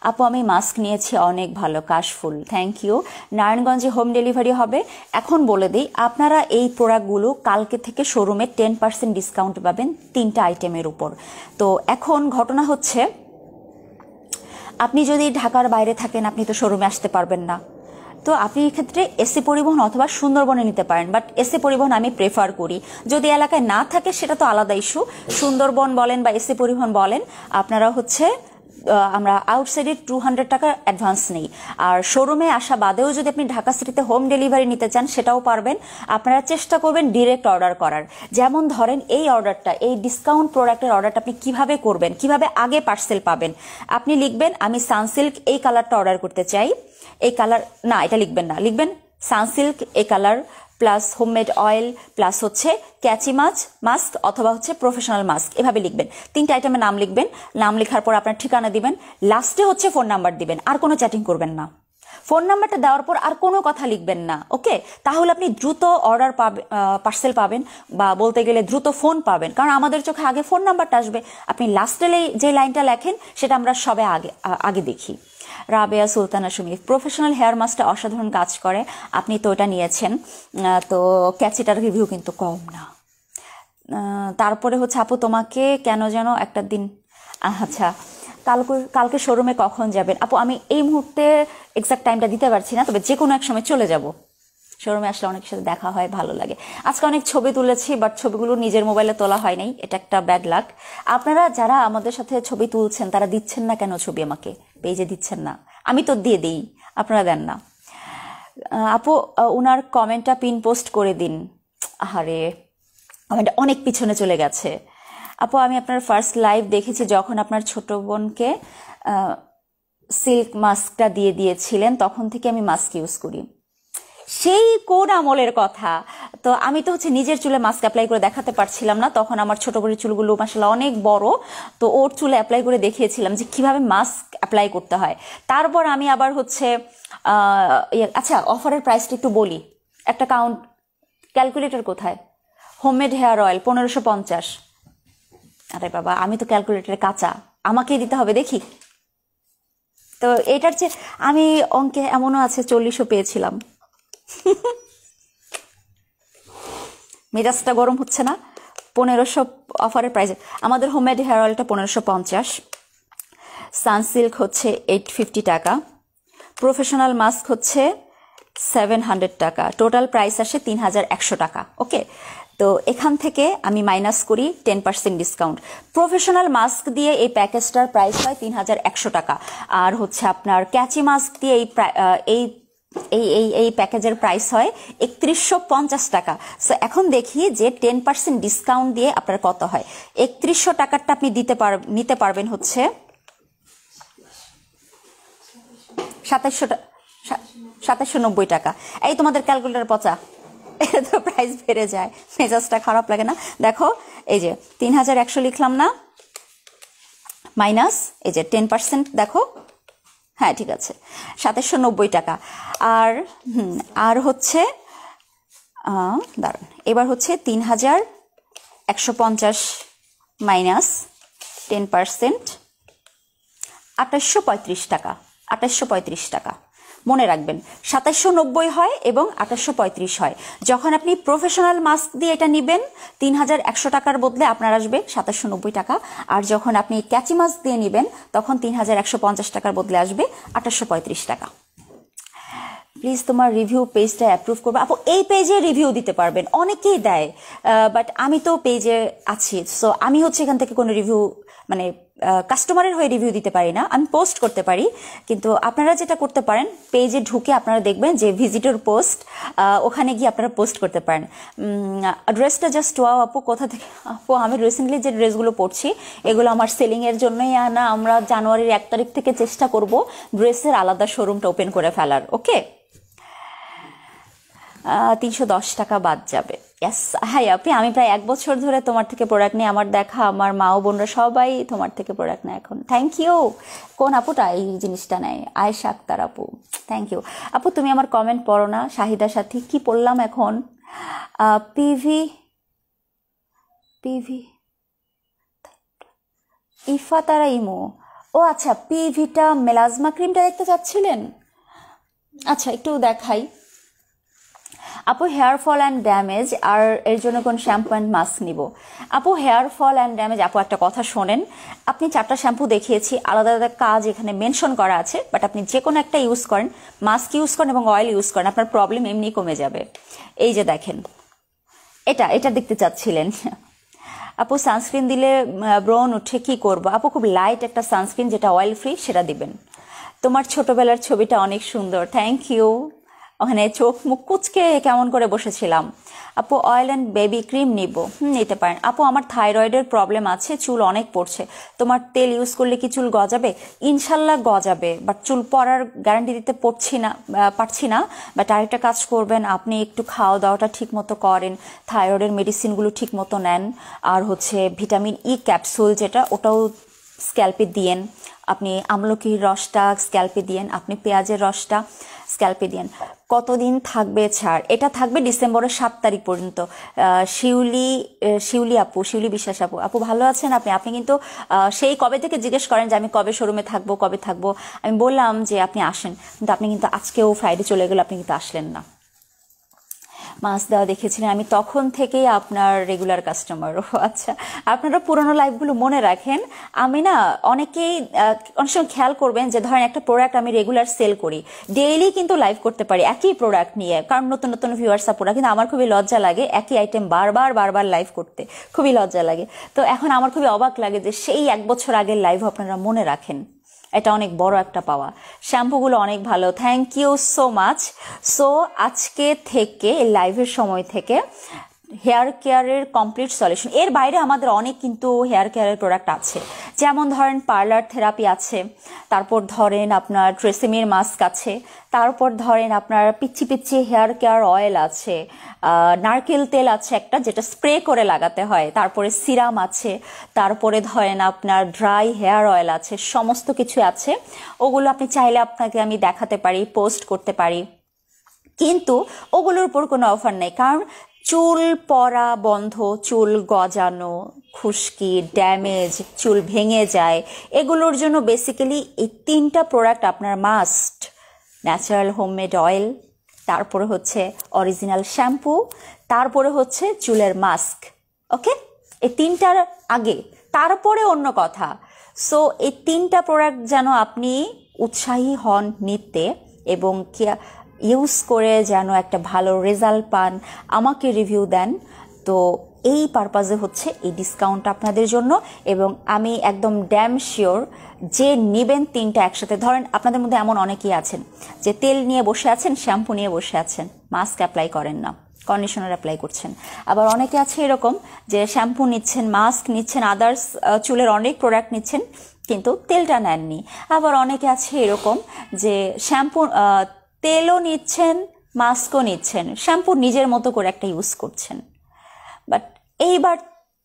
আপু আমি মাস্ক নিয়েছি, অনেক ভালো, কাশফুল, থ্যাংক ইউ। নারায়ণগঞ্জে হোম ডেলিভারি হবে। এখন বলে দিই, আপনারা এই প্রোডাক্টগুলো কালকে থেকে শোরুমে 10% ডিসকাউন্ট পাবেন 3টা আইটেমের উপর। তো এখন ঘটনা হচ্ছে, আপনি যদি ঢাকার বাইরে থাকেন আপনি তো শোরুমে আসতে পারবেন না, তো আপনি এক্ষেত্রে এসি পরিবহন অথবা সুন্দরবনে নিতে পারেন, বাট এসি পরিবহন আমি প্রেফার করি। যদি এলাকায় না থাকে সেটা তো আলাদা ইস্যু, সুন্দরবন বলেন বা এসি পরিবহন বলেন, আপনারা হচ্ছে আমরা আউটসাইডে 200 টাকা অ্যাডভান্স নেই। আর শোরুমে আসা বাদেও যদি আপনি ঢাকা সিটিতে হোম ডেলিভারি নিতে চান সেটাও পারবেন। আপনারা চেষ্টা করবেন ডিরেক্ট অর্ডার করার। যেমন ধরেন এই অর্ডারটা, এই ডিসকাউন্ট প্রোডাক্টের অর্ডারটা আপনি কিভাবে করবেন, কিভাবে আগে পার্সেল পাবেন, আপনি লিখবেন আমি সানসিল্ক এই কালারটা অর্ডার করতে চাই, এই কালার না, এটা লিখবেন না, লিখবেন সানসিল্ক এই colour plus homemade oil plus হচ্ছে ক্যাচি মাস্ক অথবা হচ্ছে প্রফেশনাল মাস্ক, এভাবে লিখবেন। 3টা আইটেমের নাম লিখবেন, নাম লেখার পর আপনার ঠিকানা দিবেন, লাস্টে হচ্ছে ফোন নাম্বার দিবেন, আর কোনো চ্যাটিং করবেন না। ফোন নাম্বারটা দেওয়ার পর আর কোনো কথা লিখবেন না, ওকে? তাহলে আপনি দ্রুত অর্ডার পাবেন, পার্সেল পাবেন, বা বলতে গেলে দ্রুত ফোন পাবেন, কারণ আমাদের চোখে আগে ফোন নাম্বারটা আসবে। আপনি লাস্টে যে লাইনটা লেখেন সেটা আমরা সবাই আগে দেখি। রাবেয়া সুলতানা সুমি, প্রফেশনাল হেয়ার মাস্কটা অসাধারণ কাজ করে, আপনি তো ওটা নিয়েছেন, তো ক্যাচিটার রিভিউ কিন্তু কম না। তারপরে হচ্ছে আপু তোমাকে কেন যেন একটা দিন, আচ্ছা কালকে শোরুমে কখন যাবেন? আপু আমি এই মুহূর্তে এক্সাক্ট টাইমটা দিতে পারছি না, তবে যে কোনো এক সময় চলে যাব। শোরুমে আসলে অনেকের সাথে দেখা হয়, ভালো লাগে। আজকে অনেক ছবি তুলেছি, বাট ছবিগুলো নিজের মোবাইলে তোলা হয় নাই, এটা একটা ব্যাড লাক। আপনারা যারা আমাদের সাথে ছবি তুলছেন তারা দিচ্ছেন না কেন ছবি? আমাকে পেজে দিচ্ছেন না, আমি তো দিয়ে দিই, আপনারা দেন না। আপু উনার কমেন্টটা পিন পোস্ট করে দিন। আরে কমেন্টটা অনেক পিছনে চলে গেছে। আপু আমি আপনার ফার্স্ট লাইভ দেখেছি যখন আপনার ছোট বোনকে সিল্ক মাস্কটা দিয়ে দিয়েছিলেন, তখন থেকে আমি মাস্ক ইউজ করি। সেই কোন আমলের কথা? তো আমি তো হচ্ছে নিজের চুলে মাস্ক অ্যাপ্লাই করে দেখাতে পারছিলাম না, তখন আমার ছোট বোনের চুলগুলো মাশাআল্লাহ অনেক বড়, তো ওর চুলে অ্যাপ্লাই করে দেখিয়েছিলাম যে কিভাবে মাস্ক অ্যাপ্লাই করতে হয়। তারপর আমি আবার হচ্ছে আচ্ছা অফারের প্রাইসটা একটু বলি, একটা ক্যালকুলেটর কোথায়? Homemade hair oil 1550। আরে বাবা, আমি তো ক্যালকুলেটরে কাঁচা, আমাকেই দিতে হবে দেখি। তো এটার চেয়ে আমি অঙ্কে এমনও আছে 40ও পেয়েছিলাম। মেজাজটা গরম হচ্ছে না? 1500 অফারের প্রাইসে আমাদের হোমমেড হেয়ার অয়েলটা 1550, সানসিল্ক হচ্ছে 850 টাকা, প্রফেশনাল মাস্ক হচ্ছে 700 টাকা, টোটাল প্রাইস আসে 3100 টাকা। ওকে, তো এখান থেকে আমি মাইনাস করি 10% ডিসকাউন্ট। প্রফেশনাল মাস্ক দিয়ে এই প্যাকেজটার প্রাইস হয় 3100 টাকা, আর হচ্ছে আপনার ক্যাচি মাস্ক দিয়ে এই এই প্যাকেজের প্রাইস হয় 3150 টাকা। সো এখন দেখি যে 10% ডিসকাউন্ট দিয়ে আপনার কত হয়। 3100 টাকারটা আপনি নিতে পারবেন হচ্ছে 2790 টাকা। এই তোমাদের ক্যালকুলেটর পচা, এটা তো প্রাইস বেড়ে যায়, মেজাজটা খারাপ লাগে না? দেখো এই যে 3100 লিখলাম না, মাইনাস এই যে 10%, দেখো হ্যাঁ ঠিক আছে 2790 টাকা। আর হচ্ছে দাঁড়ান, এবার হচ্ছে 3150 মাইনাস 10%, 2835 টাকা। 2835 টাকা মনে রাখবেন, 2790 হয় এবং 2835 হয়। যখন আপনি প্রফেশনাল মাস্ক দিয়ে এটা নেবেন 3100 টাকার বদলে আপনার আসবে 2790 টাকা, আর যখন আপনি ক্যাচি মাস্ক দিয়ে নেবেন তখন 3150 টাকার বদলে আসবে 2835 টাকা। প্লিজ তোমার রিভিউ পেজটা অ্যাপ্রুভ করবে। আপু এই পেজে রিভিউ দিতে পারবেন, অনেকেই দেয়, বাট আমি তো পেজে আছি, সো আমি হচ্ছে এখান থেকে কোনো রিভিউ মানে কাস্টমারের হয়ে রিভিউ দিতে পারি না, আমি পোস্ট করতে পারি। কিন্তু আপনারা যেটা করতে পারেন, পেজে ঢুকে আপনারা দেখবেন যে ভিজিটর পোস্ট, ওখানে গিয়ে আপনারা পোস্ট করতে পারেন। ড্রেসটা জাস্ট ওয়াও আপু, কোথা থেকে? আপু আমি রিসেন্টলি যে ড্রেসগুলো পরছি এগুলো আমার সেলিংয়ের জন্যই আনা। আমরা জানুয়ারির 1 তারিখ থেকে চেষ্টা করব ড্রেসের আলাদা শোরুমটা ওপেন করে ফেলার। ওকে, 310 টাকা বাদ যাবে। ইয়াস, হ্যাঁ আপনি, আমি প্রায় 1 বছর ধরে তোমার থেকে প্রোডাক্ট নিয়ে, আমার দেখা আমার মা ও বোনরা সবাই তোমার থেকে প্রোডাক্ট নেয় এখন। Thank you. কোন আপুটা এই জিনিসটা নেয়? আয়েশা আক্তার আপু, থ্যাংক ইউ। আপু তুমি আমার কমেন্ট পড়ো না? শাহিদার সাথে কি পড়লাম এখন? পিভি ইফা তারা ইমো, ও আচ্ছা, পি ভিটা মেলাজমা ক্রিমটা দেখতে চাচ্ছিলেন? আচ্ছা, একটু দেখাই। আপু হেয়ার ফল অ্যান্ড ড্যামেজ আর এর জন্য কোন শ্যাম্পু অ্যান্ড মাস্ক নিব? আপু হেয়ার ফল অ্যান্ড ড্যামেজ, আপু একটা কথা শোনেন, আপনি 4টা শ্যাম্পু দেখিয়েছি, আলাদা আলাদা কাজ এখানে মেনশন করা আছে, বাট আপনি যে কোনো একটা ইউজ করেন, মাস্ক ইউজ করেন এবং অয়েল ইউজ করেন, আপনার প্রবলেম এমনি কমে যাবে। এই যে দেখেন, এটা দেখতে চাচ্ছিলেন। আপু সানস্ক্রিন দিলে ব্রণ উঠে, কি করব? আপু খুব লাইট একটা সানস্ক্রিন যেটা অয়েল ফ্রি সেটা দিবেন। তোমার ছোটবেলার ছবিটা অনেক সুন্দর, থ্যাংক ইউ। ওখানে চোখ মুখ কুচকে কেমন করে বসেছিলাম। আপু অয়েল অ্যান্ড বেবি ক্রিম নিব? নিতে পারেন। আপু আমার থাইরয়েডের প্রবলেম আছে, চুল অনেক পড়ছে, তোমার তেল ইউজ করলে কি চুল গজাবে? ইনশাল্লাহ গজাবে, বাট চুল পড়ার গ্যারান্টি দিতে পারছি না। বাট আরেকটা কাজ করবেন, আপনি একটু খাওয়া দাওয়াটা ঠিক মতো করেন, থাইরয়েডের মেডিসিনগুলো ঠিক মতো নেন, আর হচ্ছে ভিটামিন ই ক্যাপসুল যেটা, ওটাও স্ক্যাল্পে দিয়েন। আপনি আমলকির রসটা স্ক্যাল্পে দিয়েন, আপনি পেঁয়াজের রসটা স্ক্যাল্পে দিয়েন। কতদিন থাকবে ছাড়? এটা থাকবে ডিসেম্বরের 7 তারিখ পর্যন্ত। শিউলি আপু, শিউলি বিশ্বাস আপু, আপু ভালো আছেন আপনি? আপনি কিন্তু সেই কবে থেকে জিজ্ঞেস করেন যে আমি কবে শোরুমে থাকবো, কবে থাকবো। আমি বললাম যে আপনি আসেন, কিন্তু আপনি কিন্তু আজকেও ফ্রাইডে চলে গেল, আপনি কিন্তু আসলেন না। মাছ দেওয়া দেখেছিলেন, আমি তখন থেকেই আপনার রেগুলার কাস্টমার। ও আচ্ছা, আপনারা পুরোনো লাইভগুলো মনে রাখেন। আমি না অনেক সময় খেয়াল করবেন যে ধরেন একটা প্রোডাক্ট আমি রেগুলার সেল করি, ডেইলি কিন্তু লাইভ করতে পারি একই প্রোডাক্ট নিয়ে, কারণ নতুন নতুন ভিউয়ার্স আপুরা, কিন্তু আমার খুবই লজ্জা লাগে একই আইটেম বারবার লাইভ করতে, খুবই লজ্জা লাগে। তো এখন আমার খুবই অবাক লাগে যে সেই 1 বছর আগের লাইভ আপনারা মনে রাখেন, এটা অনেক বড় একটা পাওয়া। শ্যাম্পুগুলো অনেক ভালো, thank you so much. So আজকে থেকে লাইভের সময় থেকে হেয়ার কেয়ারের কমপ্লিট সলিউশন, এর বাইরে আমাদের অনেক কিন্তু হেয়ার কেয়ারের প্রোডাক্ট আছে, যেমন ধরেন পার্লার থেরাপি আছে, তারপর ধরেন আপনার ট্রেসেমির মাস্ক আছে, তারপর ধরেন আপনার পিচ্ছি পিচ্ছি হেয়ার কেয়ার অয়েল আছে, নারকেল তেল আছে একটা যেটা স্প্রে করে লাগাতে হয়, তারপরে সিরাম আছে, তারপরে ধরেন আপনার ড্রাই হেয়ার অয়েল আছে, সমস্ত কিছু আছে। ওগুলো আপনি চাইলে আপনাকে আমি দেখাতে পারি, পোস্ট করতে পারি, কিন্তু ওগুলোর উপর কোনো অফার নেই, কারণ চুল পড়া বন্ধ, চুল গজানো, খুশকি, ড্যামেজ, চুল ভেঙে যায়, এগুলোর জন্য বেসিক্যালি এই 3টা প্রোডাক্ট আপনার মাস্ট। ন্যাচারাল হোমমেড অয়েল, তারপরে হচ্ছে অরিজিনাল শ্যাম্পু, তারপরে হচ্ছে চুলের মাস্ক। ওকে, এই 3টার আগে তারপরে অন্য কথা। সো এই 3টা প্রোডাক্ট যেন আপনি উৎসাহী হন নিতে, এবং ইউজ করে যেন একটা ভালো রেজাল্ট পান, আমাকে রিভিউ দেন। তো এই পারপাজে হচ্ছে এই ডিসকাউন্ট আপনাদের জন্য, এবং আমি একদম ড্যাম শিওর যে নেবেন 3টা একসাথে। ধরেন আপনাদের মধ্যে এমন অনেকেই আছেন যে তেল নিয়ে বসে আছেন, শ্যাম্পু নিয়ে বসে আছেন, মাস্ক অ্যাপ্লাই করেন না, কন্ডিশনার অ্যাপ্লাই করছেন। আবার অনেকে আছে এরকম যে শ্যাম্পু নিচ্ছেন, মাস্ক নিচ্ছেন, আদার্স চুলের অনেক প্রোডাক্ট নিচ্ছেন, কিন্তু তেলটা নেননি। আবার অনেকে আছে এরকম যে শ্যাম্পু তেলও নিচ্ছেন, মাস্কও নিচ্ছেন, শ্যাম্পু নিজের মতো করে একটা ইউজ করছেন। বাট এইবার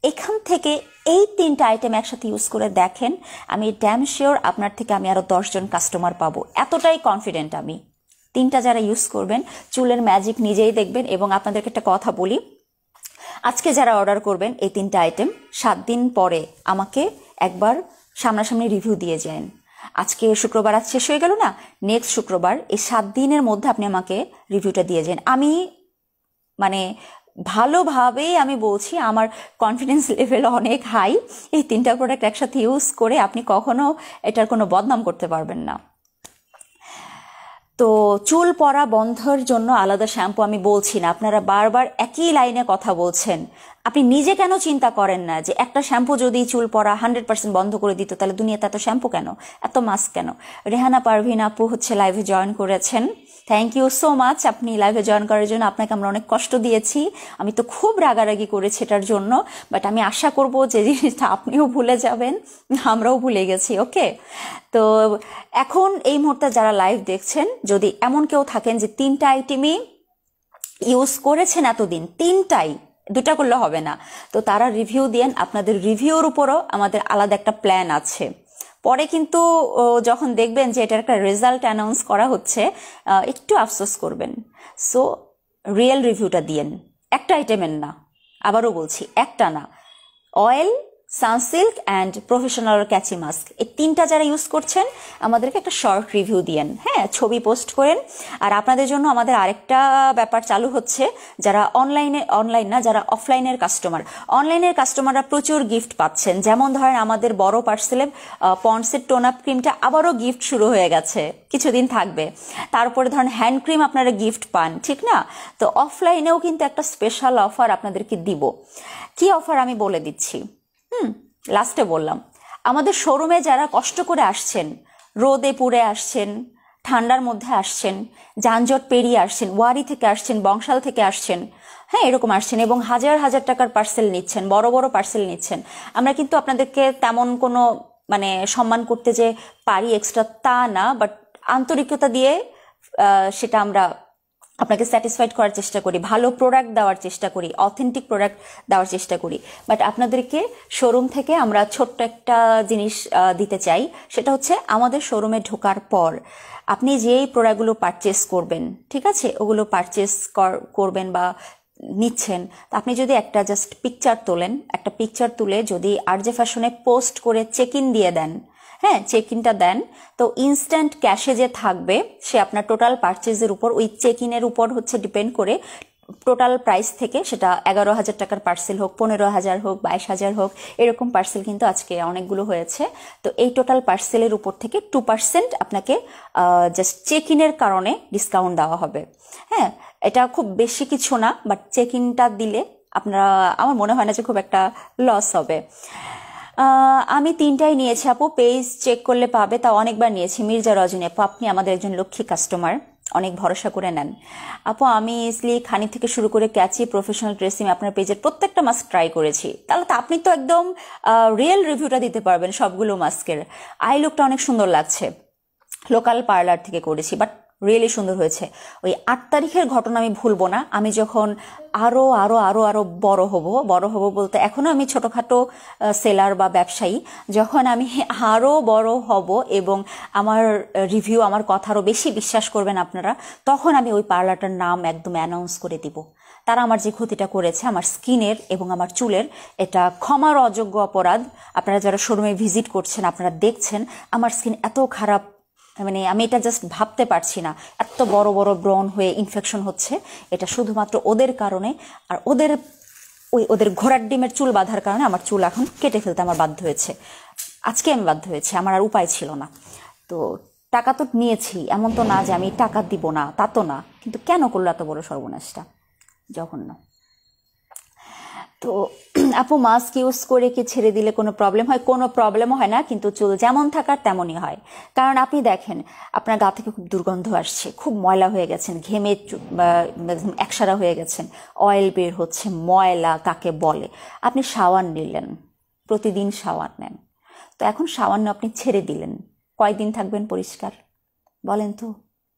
এখান থেকে এই 3টা আইটেম একসাথে ইউজ করে দেখেন, আমি ড্যাম শিওর আপনার থেকে আমি আরো 10 জন কাস্টমার পাবো, এতটাই কনফিডেন্ট আমি। 3টা যারা ইউজ করবেন চুলের ম্যাজিক নিজেই দেখবেন। এবং আপনাদেরকে একটা কথা বলি, আজকে যারা অর্ডার করবেন এই 3টা আইটেম, 7 দিন পরে আমাকে একবার সামনাসামনি রিভিউ দিয়ে যান। আজকে শুক্রবার, আজ শেষ হয়ে গেল না, নেক্সট শুক্রবার, এই 7 দিনের মধ্যে আপনি আমাকে রিভিউটা দিয়ে যান। আমি মানে ভালোভাবেই আমি বলছি, আমার কনফিডেন্স লেভেল অনেক হাই। এই 3টা প্রোডাক্ট একসাথে ইউজ করে আপনি কখনো এটার কোনো বদনাম করতে পারবেন না। তো চুল পড়া বন্ধের জন্য আলাদা শ্যাম্পু আমি বলছি না, আপনারা বারবার একই লাইনে কথা বলছেন। আপনি নিজে কেন চিন্তা করেন না যে একটা শ্যাম্পু যদি চুল পড়া 100% বন্ধ করে দিত, তাহলে দুনিয়াতে এত শ্যাম্পু কেন, এত মাস্ক কেন? রেহানা পারভিন আপু হচ্ছে লাইভে জয়েন করেছেন, থ্যাংক ইউ সো মাচ। আপনি লাইভে জয়েন করার জন্য আপনাকে আমরা অনেক কষ্ট দিয়েছি, আমি তো খুব রাগারাগি করেছি এটার জন্য, বাট আমি আশা করব যে জিনিসটা আপনিও ভুলে যাবেন, আমরাও ভুলে গেছি। ওকে, তো এখন এই মুহূর্তে যারা লাইভ দেখছেন, যদি এমন কেউ থাকেন যে 3টা আইটেমই ইউজ করেছেন এতদিন, 3টাই, 2টা করলে হবে না, তো তারা রিভিউ দেন। আপনাদের রিভিউর উপরও আমাদের আলাদা একটা প্ল্যান আছে। পরে কিন্তু যখন দেখবেন যে এটার একটা রেজাল্ট অ্যানাউন্স করা হচ্ছে, একটু আফসোস করবেন। সো রিয়েল রিভিউটা দিয়েন, একটা আইটেমের না, আবারও বলছি একটা না, oil, Sunsilk and professional catchy mask, এই তিনটা যারা ইউজ করছেন আমাদেরকে একটা শর্ট রিভিউ দিয়েন, হ্যাঁ, ছবি পোস্ট করেন। আর আপনাদের জন্য আমাদের আরেকটা ব্যাপার চালু হচ্ছে, যারা অনলাইন না, যারা অফলাইনের কাস্টমার, অনলাইনের কাস্টমাররা প্রচুর গিফট পাচ্ছেন। যেমন ধরেন আমাদের বড় পার্সেলে পন্ডসের টোন আপ ক্রিমটা আবারও গিফট শুরু হয়ে গেছে, কিছুদিন থাকবে। তারপরে ধরেন হ্যান্ড ক্রিম আপনারা গিফট পান, ঠিক না? তো অফলাইনেও কিন্তু একটা স্পেশাল অফার আপনাদেরকে দিব। কি অফার আমি বলে দিচ্ছি, লাস্টে বললাম। আমাদের শোরুমে যারা কষ্ট করে আসছেন, রোদে পুড়ে আসছেন, ঠান্ডার মধ্যে আসছেন, যানজট পেরিয়ে আসছেন, ওয়ারি থেকে আসছেন, বংশাল থেকে আসছেন, হ্যাঁ এরকম আসছেন, এবং হাজার হাজার টাকার পার্সেল নিচ্ছেন, বড় বড় পার্সেল নিচ্ছেন। আমরা কিন্তু আপনাদেরকে তেমন কোনো মানে সম্মান করতে যে পারি এক্সট্রা তা না, বাট আন্তরিকতা দিয়ে সেটা আমরা আপনাকে স্যাটিসফাইড করার চেষ্টা করি, ভালো প্রোডাক্ট দেওয়ার চেষ্টা করি, অথেন্টিক প্রোডাক্ট দেওয়ার চেষ্টা করি। বাট আপনাদেরকে শোরুম থেকে আমরা ছোট্ট একটা জিনিস দিতে চাই, সেটা হচ্ছে আমাদের শোরুমে ঢোকার পর আপনি যেই প্রোডাক্টগুলো পারচেস করবেন, ঠিক আছে, ওগুলো পারচেস করবেন বা নিচ্ছেন, আপনি যদি একটা জাস্ট পিকচার তোলেন, একটা পিকচার তুলে যদি আরজে ফ্যাশনে পোস্ট করে চেক ইন দিয়ে দেন, হ্যাঁ চেক ইনটা দেন, তো ইনস্ট্যান্ট ক্যাশে যে থাকবে সে আপনার টোটাল পারচেজের উপর, ওই চেক ইনের উপর হচ্ছে ডিপেন্ড করে টোটাল প্রাইস থেকে, সেটা 11,000 টাকার পার্সেল হোক, 15,000 হোক, 22,000 হোক, এরকম পার্সেল কিন্তু আজকে অনেকগুলো হয়েছে। তো এই টোটাল পার্সেলের উপর থেকে 2% আপনাকে জাস্ট চেক ইনের কারণে ডিসকাউন্ট দেওয়া হবে। হ্যাঁ, এটা খুব বেশি কিছু না, বাট চেক ইনটা দিলে আপনারা, আমার মনে হয় না যে খুব একটা লস হবে। আমি 3টাই নিয়েছি আপু, পেজ চেক করলে পাবে, তা অনেকবার নিয়েছি। মির্জা রজনী আপু, আপনি আমাদের একজন লক্ষ্মী কাস্টমার, অনেক ভরসা করে নেন আপু। আমি ইসলি খানি থেকে শুরু করে ক্যাচি, প্রফেশনাল ড্রেসিং আপনার পেজের প্রত্যেকটা মাস্ক ট্রাই করেছি। তাহলে তো আপনি তো একদম রিয়েল রিভিউটা দিতে পারবেন সবগুলো মাস্কের। আই লুকটা অনেক সুন্দর লাগছে, লোকাল পার্লার থেকে করেছি, বাট রিয়েলি সুন্দর হয়েছে। ওই 8 তারিখের ঘটনা আমি ভুলবো না। আমি যখন আরো আরো আরো আরো বড় হব বলতে এখনো আমি ছোটখাটো সেলার বা ব্যবসায়ী, যখন আমি আরো বড় হব এবং আমার রিভিউ, আমার কথা আরো বেশি বিশ্বাস করবেন আপনারা, তখন আমি ওই পার্লারটার নাম একদম অ্যানাউন্স করে দিব। তারা আমার যে ক্ষতিটা করেছে আমার স্কিনের এবং আমার চুলের, এটা ক্ষমার অযোগ্য অপরাধ। আপনারা যারা শোরুমে ভিজিট করছেন, আপনারা দেখছেন আমার স্কিন এত খারাপ, মানে আমি এটা জাস্ট ভাবতে পারছি না। এত বড় বড় ব্রণ হয়ে ইনফেকশন হচ্ছে, এটা শুধুমাত্র ওদের কারণে। আর ওদের ঘোড়ার ডিমের চুল বাঁধার কারণে আমার চুল এখন কেটে ফেলতে আমার বাধ্য হয়েছে। আজকে আমি বাধ্য হয়েছি, আমার আর উপায় ছিল না। তো টাকা তো নিয়েছি, এমন তো না যে আমি টাকা দিব না, তা তো না। কিন্তু কেন করলো এত বড় সর্বনাশটা, জঘন্য। তো আপু মাস্ক ইউজ করে কি ছেড়ে দিলে কোনো প্রবলেম হয়? কোনো প্রবলেমও হয় না, কিন্তু চুল যেমন থাকার তেমনই হয়। কারণ আপনি দেখেন আপনার গা থেকে খুব দুর্গন্ধ আসছে, খুব ময়লা হয়ে গেছেন, ঘেমে একদম একসারা হয়ে গেছেন, অয়েল বের হচ্ছে, ময়লা কাকে বলে। আপনি শাওয়ার নিলেন, প্রতিদিন শাওয়ার নেন, তো এখন শাওয়ার নিয়ে আপনি ছেড়ে দিলেন, কয়দিন থাকবেন পরিষ্কার বলেন তো?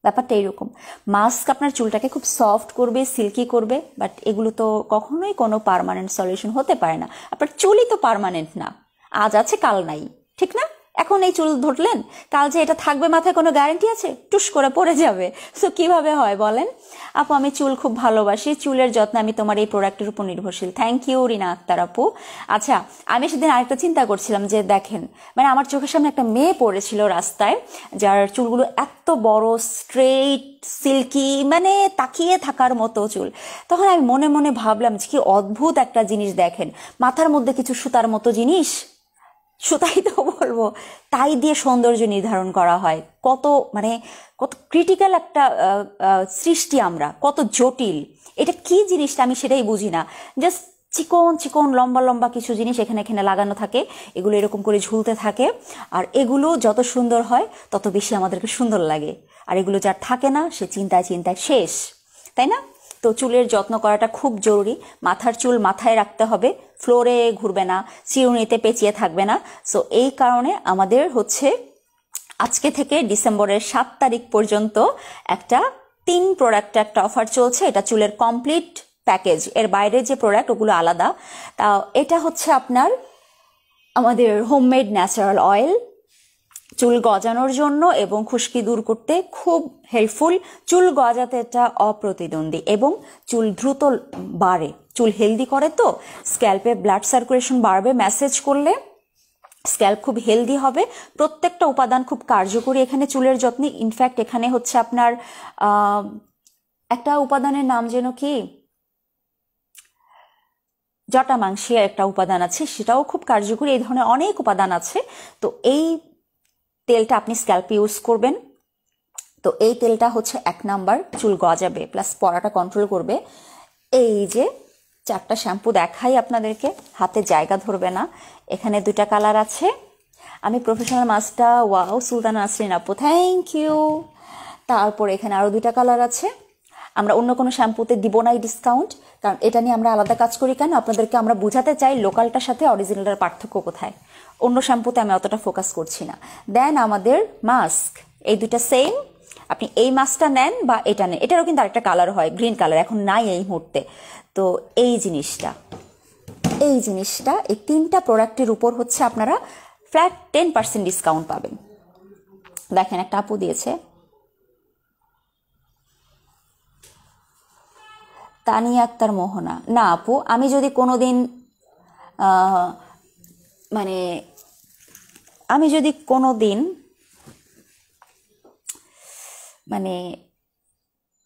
ব্যাপারটা এইরকম। মাস্ক আপনার চুলটাকে খুব সফট করবে, সিল্কি করবে, বাট এগুলো তো কখনোই কোনো পার্মানেন্ট সলিউশন হতে পারে না। আপনার চুলই তো পার্মানেন্ট না, আজ আছে কাল নাই, ঠিক না? এখন এই চুল ধরলেন, কাল যে এটা থাকবে মাথায় কোনো গ্যারান্টি আছে? টুস করে পড়ে যাবে। সো কিভাবে হয় বলেন? আপু আমি চুল খুব ভালোবাসি, চুলের যত্ন আমি তোমার এই প্রোডাক্টের উপর নির্ভরশীল। থ্যাংক ইউ রিনা আক্তার আপু। আচ্ছা, আমি সেদিন আরেকটা চিন্তা করছিলাম যে দেখেন, মানে আমার চোখের সামনে একটা মেয়ে পড়েছিল রাস্তায়, যার চুলগুলো এত বড়, স্ট্রেইট, সিল্কি, মানে তাকিয়ে থাকার মতো চুল। তখন আমি মনে মনে ভাবলাম যে কি অদ্ভুত একটা জিনিস, দেখেন মাথার মধ্যে কিছু সুতার মতো জিনিস, সুতাই তো বলবো, তাই দিয়ে সৌন্দর্য নির্ধারণ করা হয়। কত ক্রিটিক্যাল একটা সৃষ্টি আমরা, কত জটিল। এটা কি জিনিসটা আমি সেটাই বুঝি না। জাস্ট চিকন চিকন লম্বা লম্বা কিছু জিনিস এখানে এখানে লাগানো থাকে, এগুলো এরকম করে ঝুলতে থাকে, আর এগুলো যত সুন্দর হয় তত বেশি আমাদেরকে সুন্দর লাগে। আর এগুলো যার থাকে না সে চিন্তায় চিন্তায় শেষ, তাই না? তো চুলের যত্ন করাটা খুব জরুরি। মাথার চুল মাথায় রাখতে হবে, ফ্লোরে ঘুরবে না, চিরুনিতে পেঁচিয়ে থাকবে না। সো এই কারণে আমাদের হচ্ছে আজকে থেকে ডিসেম্বরের 7 তারিখ পর্যন্ত একটা 3 প্রোডাক্টে একটা অফার চলছে। এটা চুলের কমপ্লিট প্যাকেজ, এর বাইরে যে প্রোডাক্ট ওগুলো আলাদা। তা এটা হচ্ছে আপনার আমাদের হোমমেড ন্যাচারাল অয়েল, চুল গজানোর জন্য এবং খুশকি দূর করতে খুব হেল্পফুল। চুল গজাতে এটা অপ্রতিদ্বন্দ্বী এবং চুল দ্রুত বাড়ে, চুল হেলদি করে, তো স্ক্যাল্পে ব্লাড সার্কুলেশন বাড়বে ম্যাসেজ করলে, স্ক্যাল্প খুব হেলদি হবে। প্রত্যেকটা উপাদান খুব কার্যকরী এখানে চুলের যত্নে। ইনফ্যাক্ট এখানে হচ্ছে আপনার একটা উপাদানের নাম যেন কি, জটামাংসিয়া একটা উপাদান আছে, সেটাও খুব কার্যকরী। এই ধরনের অনেক উপাদান আছে। তো এই তেলটা আপনি স্ক্যাল্পে ইউজ করবেন। তো এই তেলটা হচ্ছে 1 নাম্বার, চুল গজাবে প্লাস পড়াটা কন্ট্রোল করবে। এই যে 4টা শ্যাম্পু দেখাই আপনাদেরকে, হাতে জায়গা ধরবে না। এখানে 2টা কালার আছে। আমি প্রফেশনাল মাস্কটা, ওয়াও সুলতানা নাসরিন আপু, থ্যাংক ইউ। তারপর এখানে আরও 2টা কালার আছে। আমরা অন্য কোনো শ্যাম্পুতে দিব না এই ডিসকাউন্ট, কারণ এটা নিয়ে আমরা আলাদা কাজ করি। কেন? আপনাদেরকে আমরা বোঝাতে চাই লোকালটার সাথে অরিজিনালটার পার্থক্য কোথায়। অন্য শ্যাম্পুতে আমি অতটা ফোকাস করছি না। দেন আমাদের মাস্ক, এই 2টা সেম। আপনি এই মাস্কটা নেন বা এটা নেন, এটারও কিন্তু আরেকটা কালার হয়, গ্রিন কালার, এখন নাই এই মুহূর্তে। তো এই জিনিসটা এই 3টা প্রোডাক্টের উপর হচ্ছে আপনারা ফ্ল্যাট 10% ডিসকাউন্ট পাবেন। দেখেন একটা আপু দিয়েছে, তানিয়া আক্তার মোহনা। না আপু, আমি যদি কোনোদিন মানে আমি যদি কোনোদিন মানে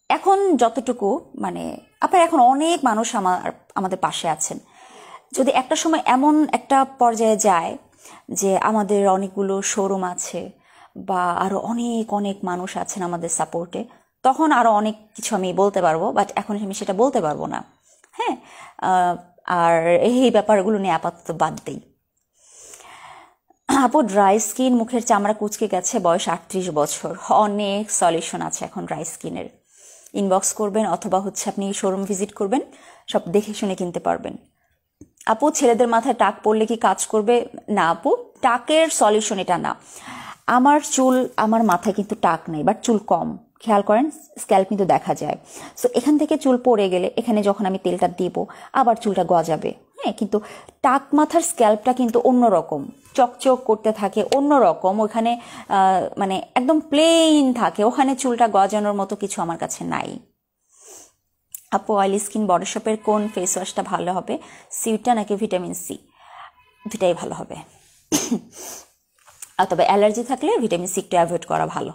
এখন যতটুকু মানে আপনার এখন অনেক মানুষ আমাদের পাশে আছেন। যদি একটা সময় এমন একটা পর্যায়ে যায় যে আমাদের অনেকগুলো শোরুম আছে বা আরো অনেক অনেক মানুষ আছেন আমাদের সাপোর্টে, তখন আরো অনেক কিছু আমি বলতে পারবো, বাট এখন আমি সেটা বলতে পারবো না। হ্যাঁ, আর এই ব্যাপারগুলো নিয়ে আপাতত বাদ দেই। আপু ড্রাই স্কিন, মুখের চামড়া কুচকে গেছে, বয়স 38 বছর, অনেক সলিউশন আছে এখন ড্রাই স্কিনের। ইনবক্স করবেন অথবা হচ্ছে আপনি শোরুম ভিজিট করবেন, সব দেখে শুনে কিনতে পারবেন। আপু ছেলেদের মাথায় টাক পড়লে কি কাজ করবে? না আপু, টাকের সলিউশন এটা না। আমার মাথায় কিন্তু টাক নেই, বাট চুল কম, খেয়াল করেন স্ক্যাল্প কিন্তু দেখা যায়। সো এখান থেকে চুল পড়ে গেলে এখানে যখন আমি তেলটা দিব আবার চুলটা গজাবে। হ্যাঁ, কিন্তু টাক মাথার স্ক্যাল্পটা কিন্তু অন্যরকম, চকচক করতে থাকে, অন্যরকম। ওখানে মানে একদম প্লেন থাকে, ওখানে চুলটা গজানোর মতো কিছু আমার কাছে নাই। আপু অয়েলি স্কিন বডি শপের কোন ফেস ওয়াশটা ভালো হবে, সিউটা নাকি ভিটামিন সি? দুটাই ভালো হবে। আর তবে অ্যালার্জি থাকলে ভিটামিন সি একটু অ্যাভয়েড করা ভালো।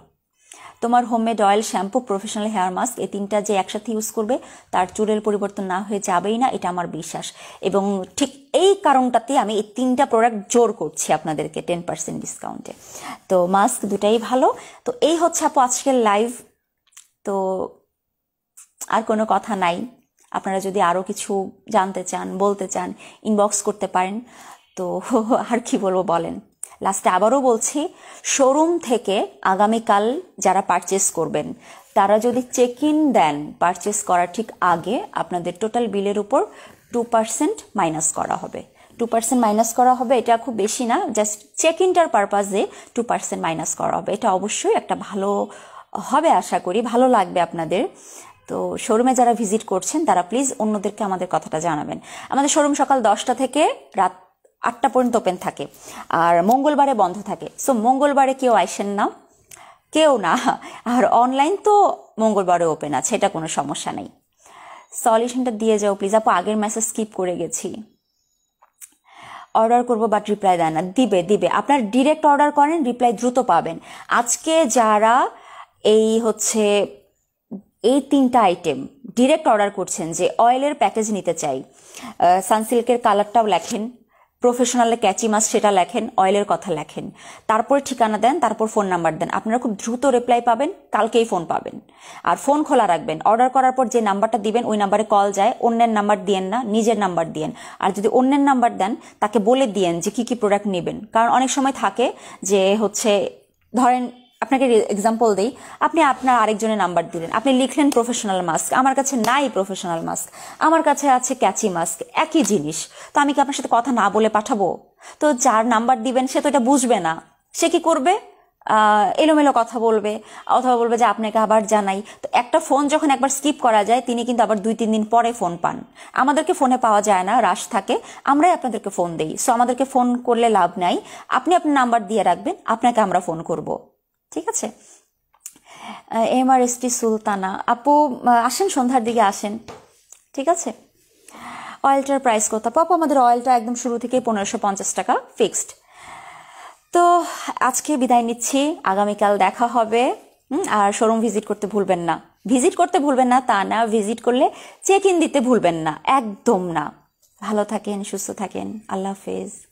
তোমার homemade oil, shampoo, professional hair mask, এই 3টা যে একসাথে ইউজ করবে তার চুলের পরিবর্তন না হয়ে যাবেই না, এটা আমার বিশ্বাস। এবং ঠিক এই কারণটাতে আমি এই 3টা প্রোডাক্ট জোর করছি আপনাদেরকে 10% ডিসকাউন্টে। তো মাস্ক দুটাই ভালো। তো এই হচ্ছে আপু আজকের লাইভ। তো আর কোনো কথা নাই। আপনারা যদি আরও কিছু জানতে চান, বলতে চান, ইনবক্স করতে পারেন। তো আর কি বলবো বলেন। লাস্টে আবারও বলছি, শোরুম থেকে আগামীকাল যারা পারচেস করবেন তারা যদি চেক ইন দেন পারচেস করার ঠিক আগে আপনাদের টোটাল বিলের উপর 2% মাইনাস করা হবে। 2% মাইনাস করা হবে, এটা খুব বেশি না, জাস্ট চেক ইনটার পারপাসে 2% মাইনাস করা হবে। এটা অবশ্যই একটা ভালো হবে, আশা করি ভালো লাগবে আপনাদের। তো শোরুমে যারা ভিজিট করছেন তারা প্লিজ অন্যদেরকে আমাদের কথাটা জানাবেন। আমাদের শোরুম সকাল 10টা থেকে রাত 8টা পর্যন্ত ওপেন থাকে, আর মঙ্গলবারে বন্ধ থাকে। সো মঙ্গলবারে কেউ আইসেন না, কেউ না। আর অনলাইন তো মঙ্গলবারে ওপেন আছে, এটা কোনো সমস্যা নেই। সলিউশনটা দিয়ে যাও প্লিজ। আপু আগের মেসেজ স্কিপ করে গেছি। অর্ডার করবো বাট রিপ্লাই দেয় না। দিবে আপনার ডিরেক্ট অর্ডার করেন, রিপ্লাই দ্রুত পাবেন। আজকে যারা এই 3টা আইটেম ডিরেক্ট অর্ডার করছেন, যে অয়েলের প্যাকেজ নিতে চাই, সানসিল্কের কালারটাও লেখেন, প্রফেশনালের ক্যাচি মাস্ক সেটা লেখেন, অয়েলের কথা লেখেন, তারপর ঠিকানা দেন, তারপর ফোন নাম্বার দেন, আপনারা খুব দ্রুত রিপ্লাই পাবেন, কালকেই ফোন পাবেন। আর ফোন খোলা রাখবেন। অর্ডার করার পর যে নাম্বারটা দিবেন ওই নাম্বারে কল যায়, অন্যের নাম্বার দিয়েন না, নিজের নাম্বার দিয়েন। আর যদি অন্যের নাম্বার দেন তাকে বলে দিয়েন যে কি কি প্রোডাক্ট নেবেন। কারণ অনেক সময় থাকে যে ধরেন আপনাকে এক্সাম্পল দেই, আপনি আপনার আরেকজনের নাম্বার দিলেন, আপনি লিখলেন প্রফেশনাল মাস্ক, আমার কাছে নাই প্রফেশনাল মাস্ক, আমার কাছে আছে ক্যাচি মাস্ক, একই জিনিস। তো আমি কি আপনার সাথে কথা না বলে পাঠাবো? তো যার নাম্বার দিবেন সে তো এটা বুঝবে না, সে কি করবে? এলোমেলো কথা বলবে, অথবা বলবে যে আপনাকে আবার জানাই। তো একটা ফোন যখন একবার স্কিপ করা যায়, তিনি কিন্তু আবার 2-3 দিন পরে ফোন পান। আমাদেরকে ফোনে পাওয়া যায় না, রাশ থাকে, আমরাই আপনাদেরকে ফোন দেই। সো আমাদেরকে ফোন করলে লাভ নাই, আপনি আপনার নাম্বার দিয়ে রাখবেন, আপনাকে আমরা ফোন করব। ঠিক আছে? MRST সুলতানা আপু আসেন, সন্ধ্যার দিকে আসেন। ঠিক আছে? অয়েলটার প্রাইস কত পাপা? আমাদের অয়েলটা একদম শুরু থেকে 1550 টাকা ফিক্সড। তো আজকে বিদায় নিচ্ছি, আগামীকাল দেখা হবে। আর শোরুম ভিজিট করতে ভুলবেন না। ভিজিট করতে ভুলবেন না তা না, ভিজিট করলে চেক ইন দিতে ভুলবেন না, একদম না। ভালো থাকেন, সুস্থ থাকেন, আল্লাহ হাফেজ।